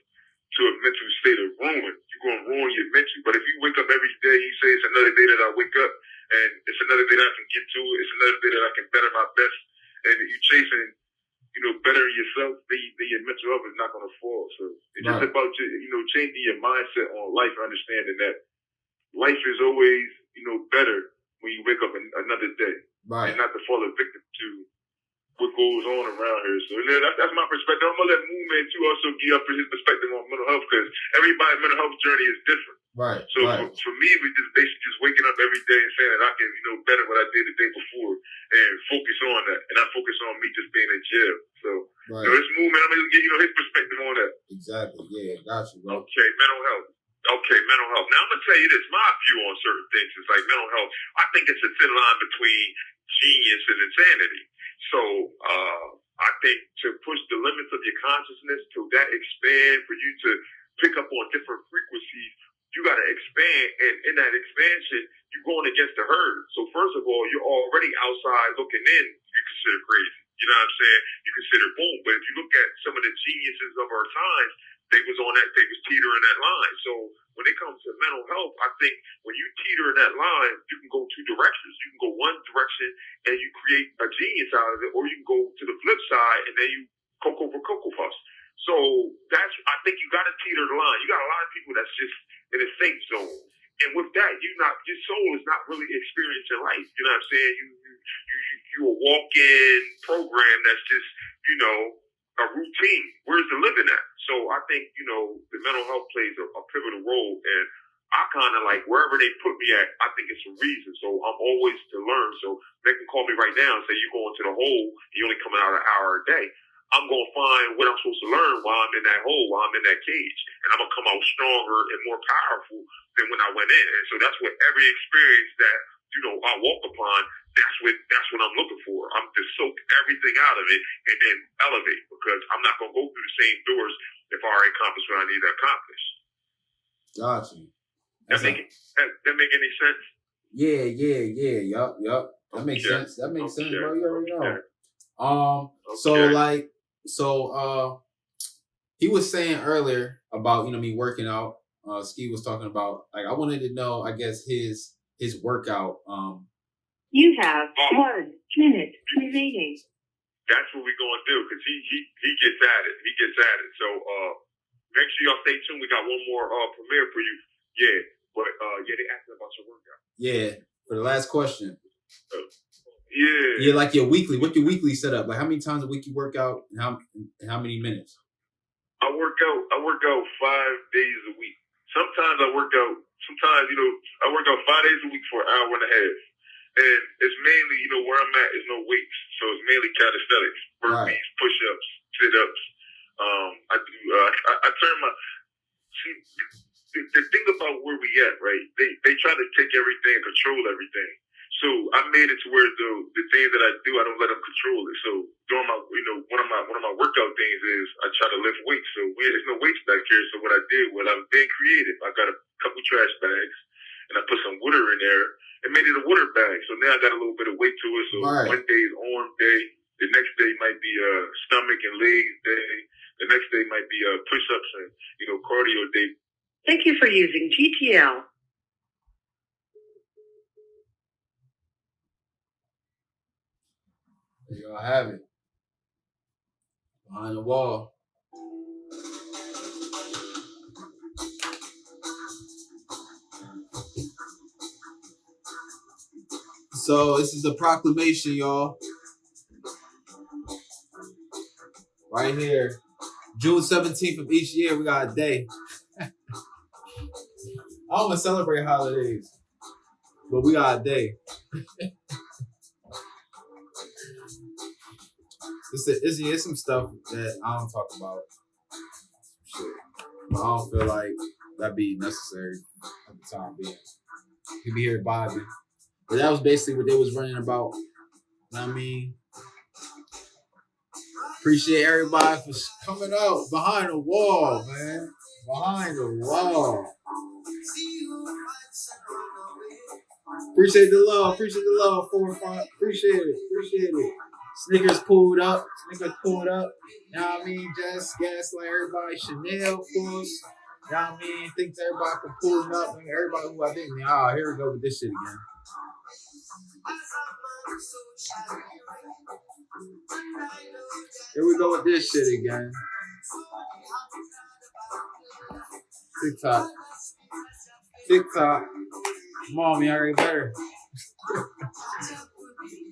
to a mental state of ruin. You're going to ruin your mental. But if you wake up every day, you say it's another day that I wake up, and it's another day that I can get to it, it's another day that I can better my best, and you chasing, bettering yourself, then your mental health is not going to fall. So it's just about, changing your mindset on life, understanding that life is always, better when you wake up another day. Right. And not to fall a victim to what goes on around here. So that's my perspective. I'm going to let MoonMan too also give up his perspective on mental health, because everybody's mental health journey is different. Right. So for me, we just basically just waking up every day and saying that I can, better what I did the day before and focus on that. And not focus on me just being in jail. So, it's MoonMan. I'm going to give his perspective on that. Exactly. Yeah, got you, bro. Okay, mental health. Now I'm going to tell you this. My view on certain things is like mental health. I think it's a thin line between genius and insanity. So I think to push the limits of your consciousness to that expand, for you to pick up on different frequencies, you got to expand. And in that expansion, you're going against the herd. So first of all, you're already outside looking in. You consider crazy. You know what I'm saying? You consider boom. But if you look at some of the geniuses of our times, they was teetering that line. So when it comes to mental health, I think when you teeter in that line, you can go two directions. You can go one direction and you create a genius out of it, or you can go to the flip side and then you cocoa for cocoa puffs. So I think you got to teeter the line. You got a lot of people that's just in a safe zone. And with that, your soul is not really experiencing life. You know what I'm saying? You a walk-in program that's just, a routine. Where's the living at? So I think, the mental health plays a pivotal role, and I kind of like wherever they put me at, I think it's a reason. So I'm always to learn. So they can call me right now and say, you're going to the hole, you're only coming out an hour a day. I'm going to find what I'm supposed to learn while I'm in that hole, while I'm in that cage. And I'm going to come out stronger and more powerful than when I went in. And so that's what every experience that, I walk upon, that's what I'm looking for. I'm to soak everything out of it and then elevate, because I'm not going to go through the same doors if I already accomplished what I need to accomplish. Got you. That make any sense? Yeah. Yup. That makes sense. That makes sense, bro. You already know. Okay. So he was saying earlier about, me working out. Ski was talking about, like, I wanted to know, I guess, his workout. You have 1 minute remaining. That's what we're going to do, because he gets at it. He gets at it. So make sure y'all stay tuned. We got one more premiere for you. Yeah. But they asking about your workout. Yeah. For the last question. Yeah. Yeah, like your weekly. What's your weekly setup? Like, how many times a week you work out, and how many minutes? I work out 5 days a week. Sometimes I work out. Sometimes I work out 5 days a week for an hour and a half. And it's mainly, where I'm at is no weights, so it's mainly calisthenics, burpees, Right. push-ups, sit-ups. I turn my. See, the thing about where we at, right? They try to take everything, control everything. So I made it to where the things that I do, I don't let them control it. So during my, one of my workout things is I try to lift weights. So there's no weights back here. So what I did, I'm being creative. I got a couple trash bags and I put some water in there and made it a water bag. So now I got a little bit of weight to it. So Right. one day is arm day. The next day might be stomach and legs day. The next day might be push-ups and cardio day. Thank you for using GTL. There y'all have it. Behind the wall. So this is a proclamation, y'all. Right here. June 17th of each year, we got a day. I don't want to celebrate holidays, but we got a day. It's some stuff that I don't talk about. Shit. But I don't feel like that'd be necessary at the time being. He be here vibing. But that was basically what they was running about. You know what I mean? Appreciate everybody for coming out behind the wall, man. Behind the wall. Appreciate the love. Appreciate the love. 4 or 5. Appreciate it. Appreciate it. Snickers pulled up. You know what I mean? Just gaslight everybody. Chanel, of course. You know what I mean? Thanks everybody for pulling up. And everybody who I think, here we go with this shit again. Here we go with this shit again. TikTok. Come on, man. I already better.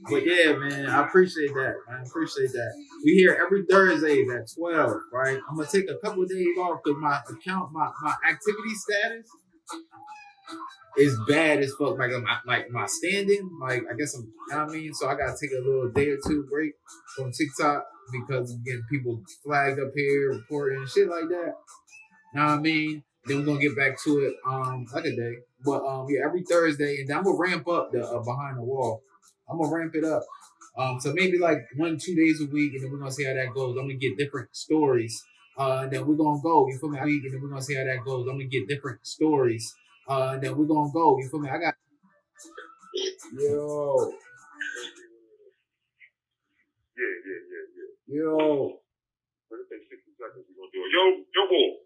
But yeah, man, I appreciate that. We here every Thursdays at 12, right? I'm gonna take a couple of days off because my activity status is bad as fuck. Like my standing, like I guess you know what I mean? So I gotta take a little day or two break from TikTok because I'm getting people flagged up here, reporting and shit like that. You know what I mean? Then we're gonna get back to it like a day. But yeah, every Thursday, and then I'm gonna ramp up the behind the wall. I'm gonna ramp it up. So maybe like 1-2 days a week, and then we're gonna see how that goes. I'm gonna get different stories. And then we're gonna go, you feel me? And then we're gonna see how that goes. I'm gonna get different stories. And then we're gonna go, you feel me? I got yo. Yeah. Yo. Let it take 60 seconds. We're gonna do it. Yo, boy.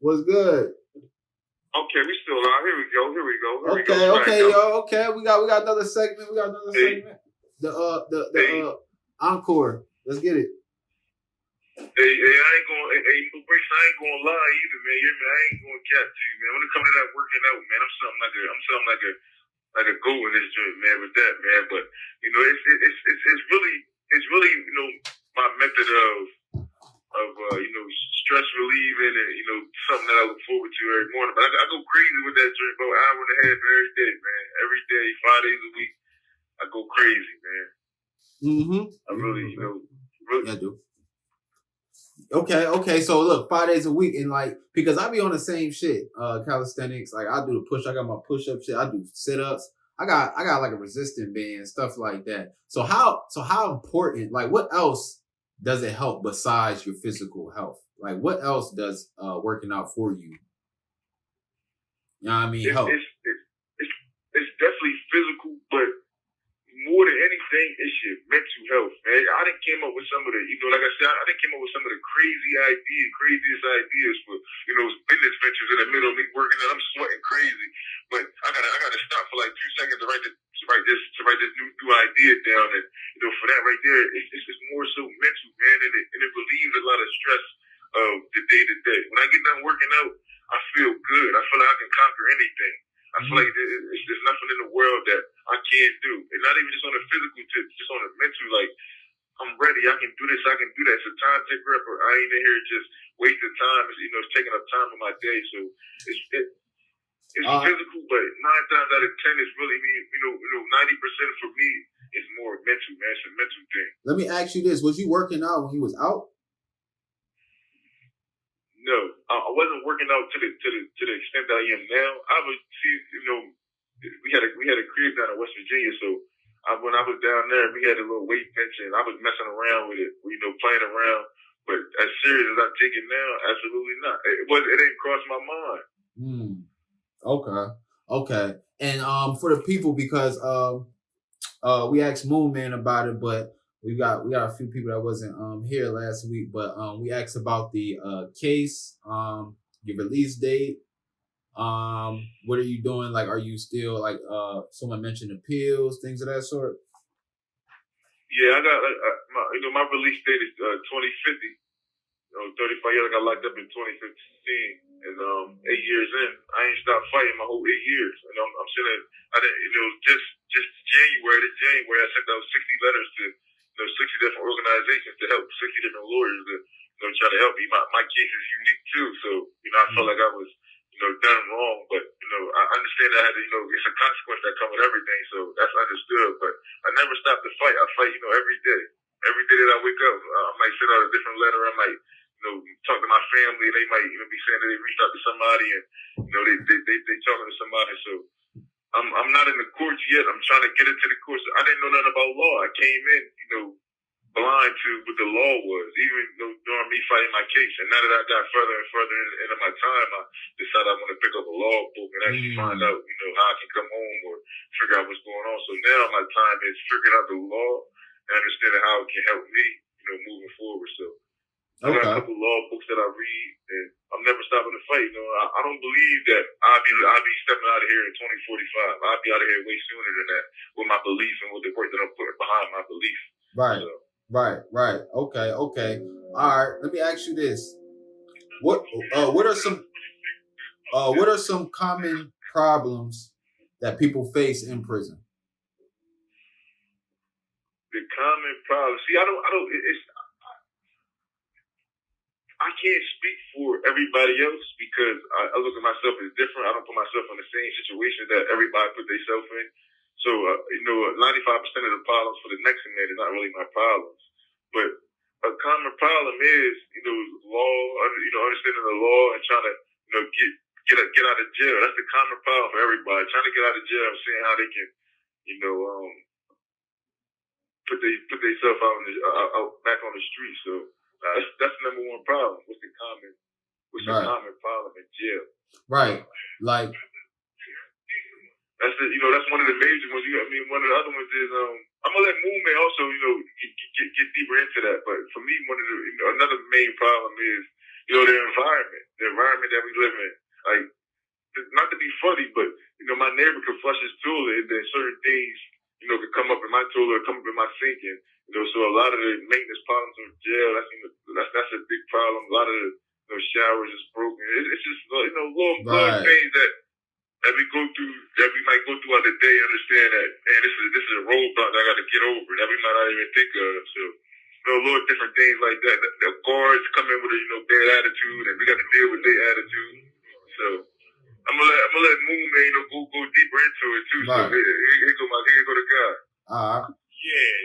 What's good? Okay, we still on. Here we go. Okay, yo. Okay, we got another segment. The encore. Let's get it. Hey, I ain't gonna lie either, man. I ain't gonna cap to you, man. When it comes to that working out, man, I'm something like a goal in this joint, man. With that, man. But it's really my method of stress relieving and something that I look forward to every morning. But I go crazy with that joint, about an hour and a half every day, man. Every day, 5 days a week, I go crazy, man. I really, really. Yeah, I do. Okay. So look, 5 days a week, and like because I be on the same shit, calisthenics. Like I do the push. I got my push up shit. I do sit ups. I got like a resistant band, stuff like that. So how important? Like what else does it help besides your physical health? Like what else does working out for you? You know what I mean? Help. It's definitely physical, but more than anything, it's your mental health, man. I done came up with some of the, like I said, I done came up with some of the craziest ideas for, business ventures in the middle of me working and I'm sweating crazy. But I gotta stop for like 2 seconds to write this new idea down. And, for that right there, it's more so mental, man. And it relieves a lot of stress of the day to day. When I get done working out, I feel good. I feel like I can conquer anything. I feel like there's nothing in the world that I can't do. And not even just on a physical tip, just on a mental, like, I'm ready. I can do this. I can do that. It's a time taker. I ain't in here just wasting time. It's, it's taking up time of my day. So it's physical, but 9 times out of 10, it's really me. 90% for me is more mental, man. It's a mental thing. Let me ask you this: was you working out when you was out? No, I wasn't working out to the extent that I am now. I was, we had a crib down in West Virginia, so when I was down there, we had a little weight bench, and I was messing around with it, playing around. But as serious as I take it now, absolutely not. It didn't cross my mind. Okay. And for the people, because we asked MoonMan about it, but we got a few people that wasn't here last week, but we asked about the case, your release date. What are you doing? Like, are you still like someone mentioned appeals, things of that sort? Yeah, I got my release date is 2050. 35 years. I got locked up in 2015, and 8 years in, I ain't stopped fighting my whole 8 years. And I'm sitting, just January, I sent out 60 letters to 60 different organizations to help 60 different lawyers to try to help me. My case is unique too, so I felt like I was done wrong, but I understand that I had to, it's a consequence that comes with everything, so that's understood. But I never stopped to fight. I fight every day. Every day that I wake up, I might send out a different letter. I might talk to my family. They might be saying that they reached out to somebody, and they talking to somebody. So I'm not in the courts yet. I'm trying to get into the courts. I didn't know nothing about law. I came in blind to what the law was, even during me fighting my case. And now that I got further and further into my time, I decided I want to pick up a law book and actually find out how I can come home or figure out what's going on. So now my time is figuring out the law and understanding how it can help me moving forward. So I got a couple law books that I read, and I'm never stopping to fight. I don't believe that I'll be stepping out of here in 2045. I'll be out of here way sooner than that with my belief and with the work that I'm putting behind my belief. Right. So. Right. Okay. All right. Let me ask you this: what are some common problems that people face in prison? The common problem. See, I can't speak for everybody else because I look at myself as different. I don't put myself in the same situation that everybody put themselves in. So, 95% of the problems for the next man is not really my problems. But a common problem is, law, understanding the law and trying to, get out of jail. That's the common problem for everybody. Trying to get out of jail and seeing how they can, put themselves out back on the street. So that's the number one problem. What's the common problem in jail? Right. Like. That's one of the major ones. One of the other ones is I'm gonna let MoonMan also get deeper into that. But for me, one of the another main problem is the environment that we live in. Like, not to be funny, but my neighbor could flush his toilet, and then certain things could come up in my toilet, or come up in my sink, and so a lot of the maintenance problems in jail. That's a big problem. A lot of the showers is broken. It's just little things that we go through, that we might go throughout the day, understand that, man, this is a roadblock that I got to get over that we might not even think of. So, little different things like that. The guards come in with a bad attitude, and we got to deal with their attitude. So, I'm gonna let MoonMan go deeper into it too. Right. So here go the guy.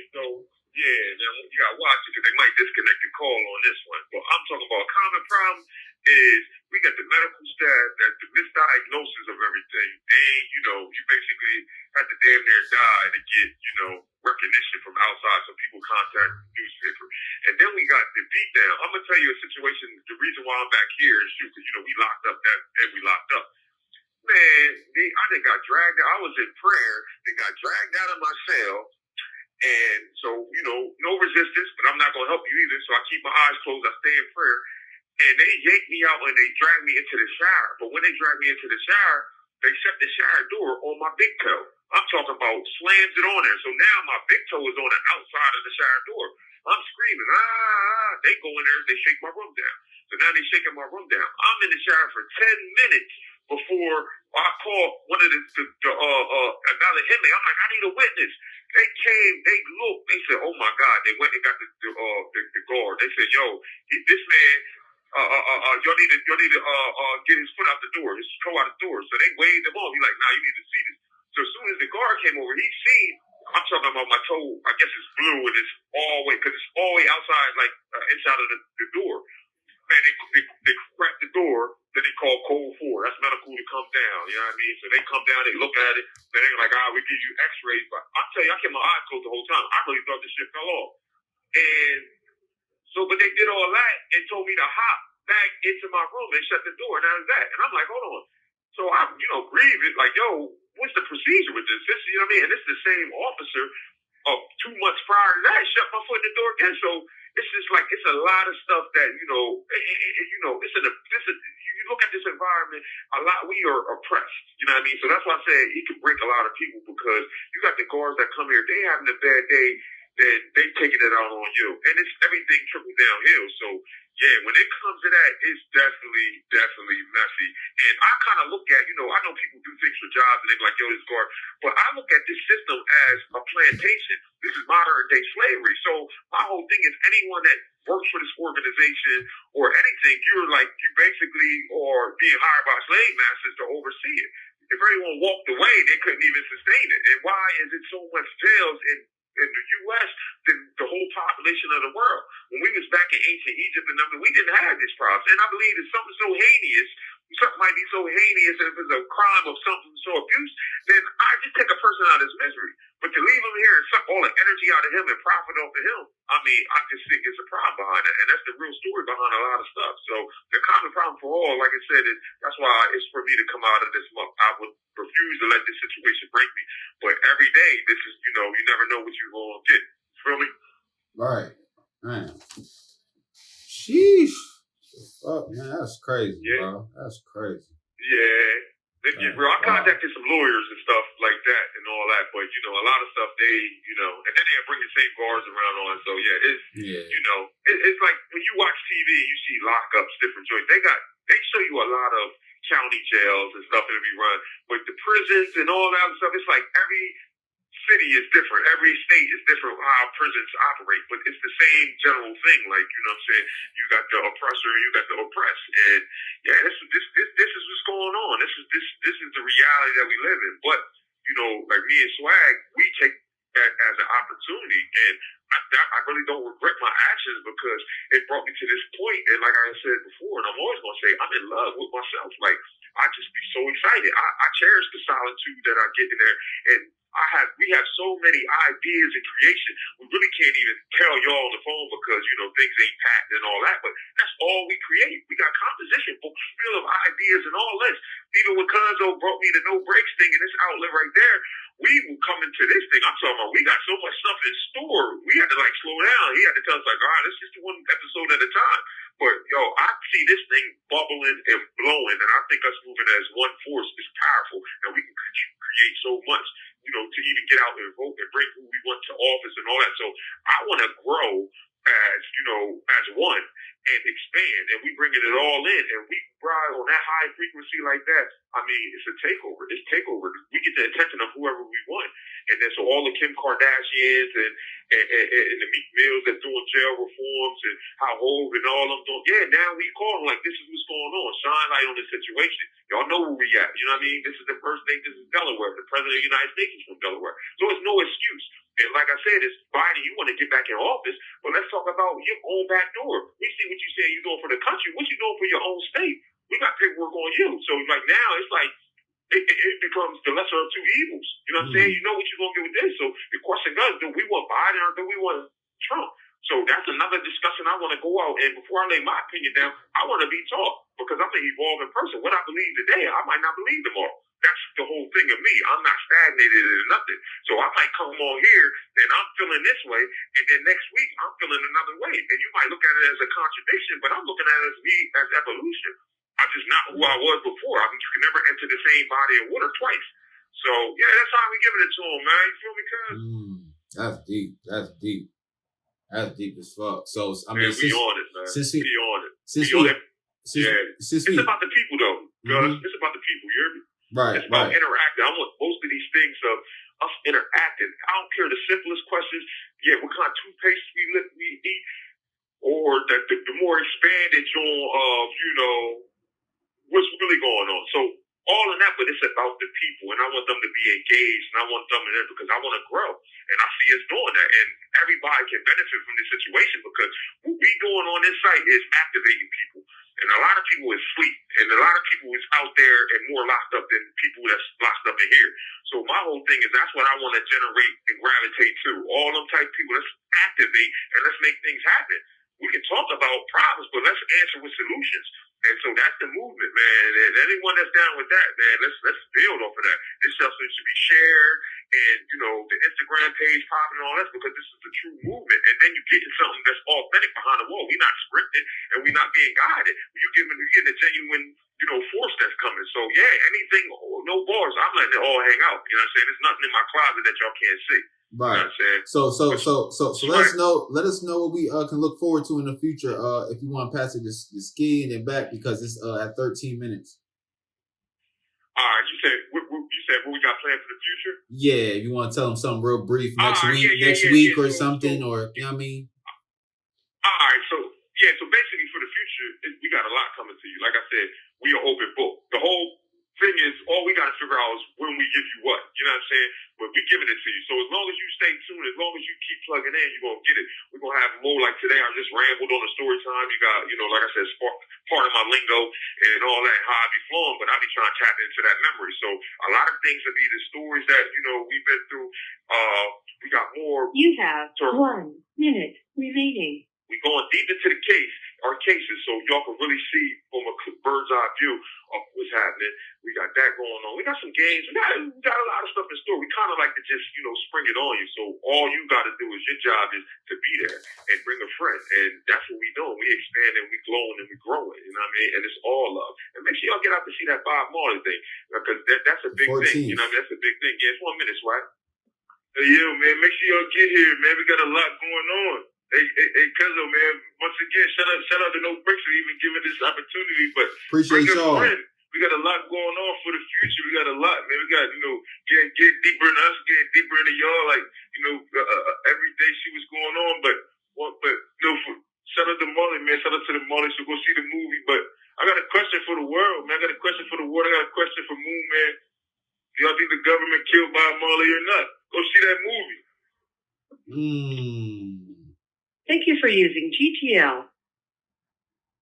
Now you gotta watch it because they might disconnect the call on this one. But I'm talking about a common problem is we got the medical staff that the misdiagnosis of everything. You basically have to damn near die to get, recognition from outside so people contact the newspaper. And then we got the beatdown. I'm gonna tell you a situation, the reason why I'm back here is because we locked up. Man, I done got dragged out. I was in prayer. They got dragged out of my cell. And so, no resistance, but I'm not going to help you either. So I keep my eyes closed. I stay in prayer. And they yanked me out and they dragged me into the shower. But when they dragged me into the shower, they shut the shower door on my big toe. I'm talking about slams it on there. So now my big toe is on the outside of the shower door. I'm screaming, They go in there and they shake my room down. So now they shaking my room down. I'm in the shower for 10 minutes before I call one of the guy that hit me. I'm like, I need a witness. They came, they looked, they said, "Oh my God!" They went and got the guard. They said, "Yo, this man, y'all need to get his foot out the door, his toe out the door." So they waved him off. He like, "Nah, you need to see this." So as soon as the guard came over, he seen. I'm talking about my toe. I guess it's blue and it's all way because it's all the way outside, like inside of the door. Man, they cracked the door. Then they called Code 4. That's medical to come down. You know what I mean? So they come down, they look at it. Then they're like, we give you X-rays. But I tell you, I kept my eyes closed the whole time. I really thought this shit fell off. And so, but they did all that and told me to hop back into my room and shut the door. And that was that. And I'm like, hold on. So I, grieved it. Like, yo, what's the procedure with this? You know what I mean? And this is the same officer of 2 months prior to that shut my foot in the door again. So it's just like it's a lot of stuff that you look at this environment. A lot we are oppressed. You know what I mean? So that's why I said it can break a lot of people because you got the guards that come here. They having a bad day. Then they taking it out on you, and it's everything trickle downhill. So yeah, when it comes to that, it's definitely messy. And I kind of look at, I know people do things for jobs and they're like, yo, this guard, but I look at this system as a plantation. This is modern day slavery. So my whole thing is anyone that works for this organization or anything, you basically are being hired by slave masters to oversee it. If everyone walked away, they couldn't even sustain it. And why is it so much jails in the U.S. than the whole population of the world? When we was back in ancient Egypt and nothing, we didn't have this problem. And I believe it's something so heinous, something might be so heinous, and if it's a crime of something so abuse, then I just take a person out of his misery. But to leave him here and suck all the energy out of him and profit off of him, I mean, I just think it's a problem behind that. And that's the real story behind a lot of stuff. So the common problem for all, like I said, that's why it's for me to come out of this month. I would refuse to let this situation break me. But every day, this is, you never know what you're going to get. Feel me? Right. Man. Sheesh. Fuck, man, that's crazy, bro. That's crazy. Yeah. They get real. I contacted some lawyers and stuff like that and all that, but a lot of stuff they, and then they bring the same guards around on. So it's like when you watch TV, you see lockups, different joints. They show you a lot of county jails and stuff that we run, but the prisons and all that stuff. It's like every city is different. Every state is different how prisons operate, but it's the same general thing. Like, what I'm saying? You got the oppressor and you got the oppressed. And yeah, this is what's going on. This is the reality that we live in. But, like me and Swag, we take that as an opportunity. And I really don't regret my actions because it brought me to this point. And like I said before, and I'm always going to say, I'm in love with myself. Like, I just be so excited. I cherish the solitude that I get in there. And we have so many ideas and creation. We really can't even tell y'all on the phone because, things ain't packed and all that. But that's all we create. We got composition books full of ideas and all this. Even when Conzo brought me the NoBrakes thing and this outlet right there, we were coming to this thing. I'm talking about we got so much stuff in store. We had to slow down. He had to tell us this is just one episode at a time. But I see this thing bubbling and blowing, and I think us moving as one force is powerful, and we can create so much, to even get out and vote and bring who we want to office and all that. So I want to grow as one and expand, and we bringing it all in, and we ride on that high frequency like that. I mean, it's a takeover. It's takeover. We get the attention of whoever we want, and then so all the Kim Kardashians and the Meek Mills that doing jail reforms and how Hov and all them doing. Yeah, now we call them like this is what's going on. Shine light on the situation. Y'all know where we at. You know what I mean? This is the first thing. This is Delaware. The president of the United States is from Delaware, so it's no excuse. And like I said, it's Biden, you want to get back in office, but let's talk about your own back door. We see what you say you're doing for the country. What you doing for your own state? We got paperwork on you. So like now, it's like it becomes the lesser of two evils. You know what I'm saying? You know what you're going to get with this. So the question is, do we want Biden or do we want Trump? So that's another discussion I want to go out. And before I lay my opinion down, I want to be taught because I'm an evolving person. What I believe today, I might not believe tomorrow. That's the whole thing of me. I'm not stagnated in nothing. So I might come on here and I'm feeling this way, and then next week I'm feeling another way. And you might look at it as a contradiction, but I'm looking at it as evolution. I'm just not who I was before. I mean, you can never enter the same body of water twice. So yeah, that's how we giving it to them, man. You feel me, cuz? That's deep. That's deep. That's deep as fuck. So I mean, we on it, man. We on it. Since it's about the people, though. Cuz it's about the people. You hear me? Right, It's about right. interacting. I want most of these things of us interacting. I don't care the simplest questions. Yeah, what kind of toothpaste we eat, or the more expanded joint of, what's really going on. So all of that, but it's about the people, and I want them to be engaged, and I want them to, because I want to grow, and I see us doing that, and everybody can benefit from this situation because what we doing on this site is activating people, and a lot of people is asleep, and a lot of people is out there and more locked up than people that's locked up in here. So my whole thing is that's what I want to generate and gravitate to. All them type of people, let's activate and let's make things happen. We can talk about problems, but let's answer with solutions. And so that's the movement, man. And anyone that's down with that, man, let's build off of that. This stuff should be shared, and the Instagram page popping and all that, because this is the true movement. And then you get to something that's authentic behind the wall. We're not scripted, and we're not being guided. You're getting a genuine, force that's coming. So yeah, anything, no bars. I'm letting it all hang out. You know what I'm saying? There's nothing in my closet that y'all can't see. Right. You know what I'm saying? So let us know what we can look forward to in the future. If you want to pass it the ski and then back, because it's at 13 minutes. All right. You said what we got planned for the future? Yeah, if you want to tell them something real brief next week or something, or you know what I mean. All right. So basically for the future, we got a lot coming to you. Like I said, we are open book. The whole thing is, all we got to figure out is when we give you what. You know what I'm saying? But we're giving it to you. So as long as you stay tuned, as long as you keep plugging in, you're going to get it. We're going to have more like today. I just rambled on the story time. You got, like I said, part of my lingo and all that, how I be flowing, but I be trying to tap into that memory. So a lot of things will be the stories that, we've been through. We got more. You have 1 minute remaining. We going deep into our cases, so y'all can really see from a bird's eye view of what's happening. We got that going on. We got some games. We got a lot of stuff in store. We kind of like to just, spring it on you. So all you got to do is, your job is to be there and bring a friend. And that's what we doing. We expanding, we glowing, and we growing. You know what I mean? And it's all love. And make sure y'all get out to see that Bob Marley thing, because that's a big 14th. thing. You know what I mean? That's a big thing. Yeah, it's 1 minute, right? Yeah, man. Make sure y'all get here, man. We got a lot going on. Hey, Cuzzo, man. Once again, shout out to NoBrakes for even giving this opportunity. But appreciate y'all. We got a lot going on for the future. We got a lot, man. We got, get deeper in us, getting deeper into y'all. Like, every day she was going on. But shout out to Marley, man. Shout out to the Marley. So go see the movie. But I got a question for the world, man. I got a question for the world. I got a question for MoonMan. Do y'all think the government killed Bob Marley or not? Go see that movie. Thank you for using GTL.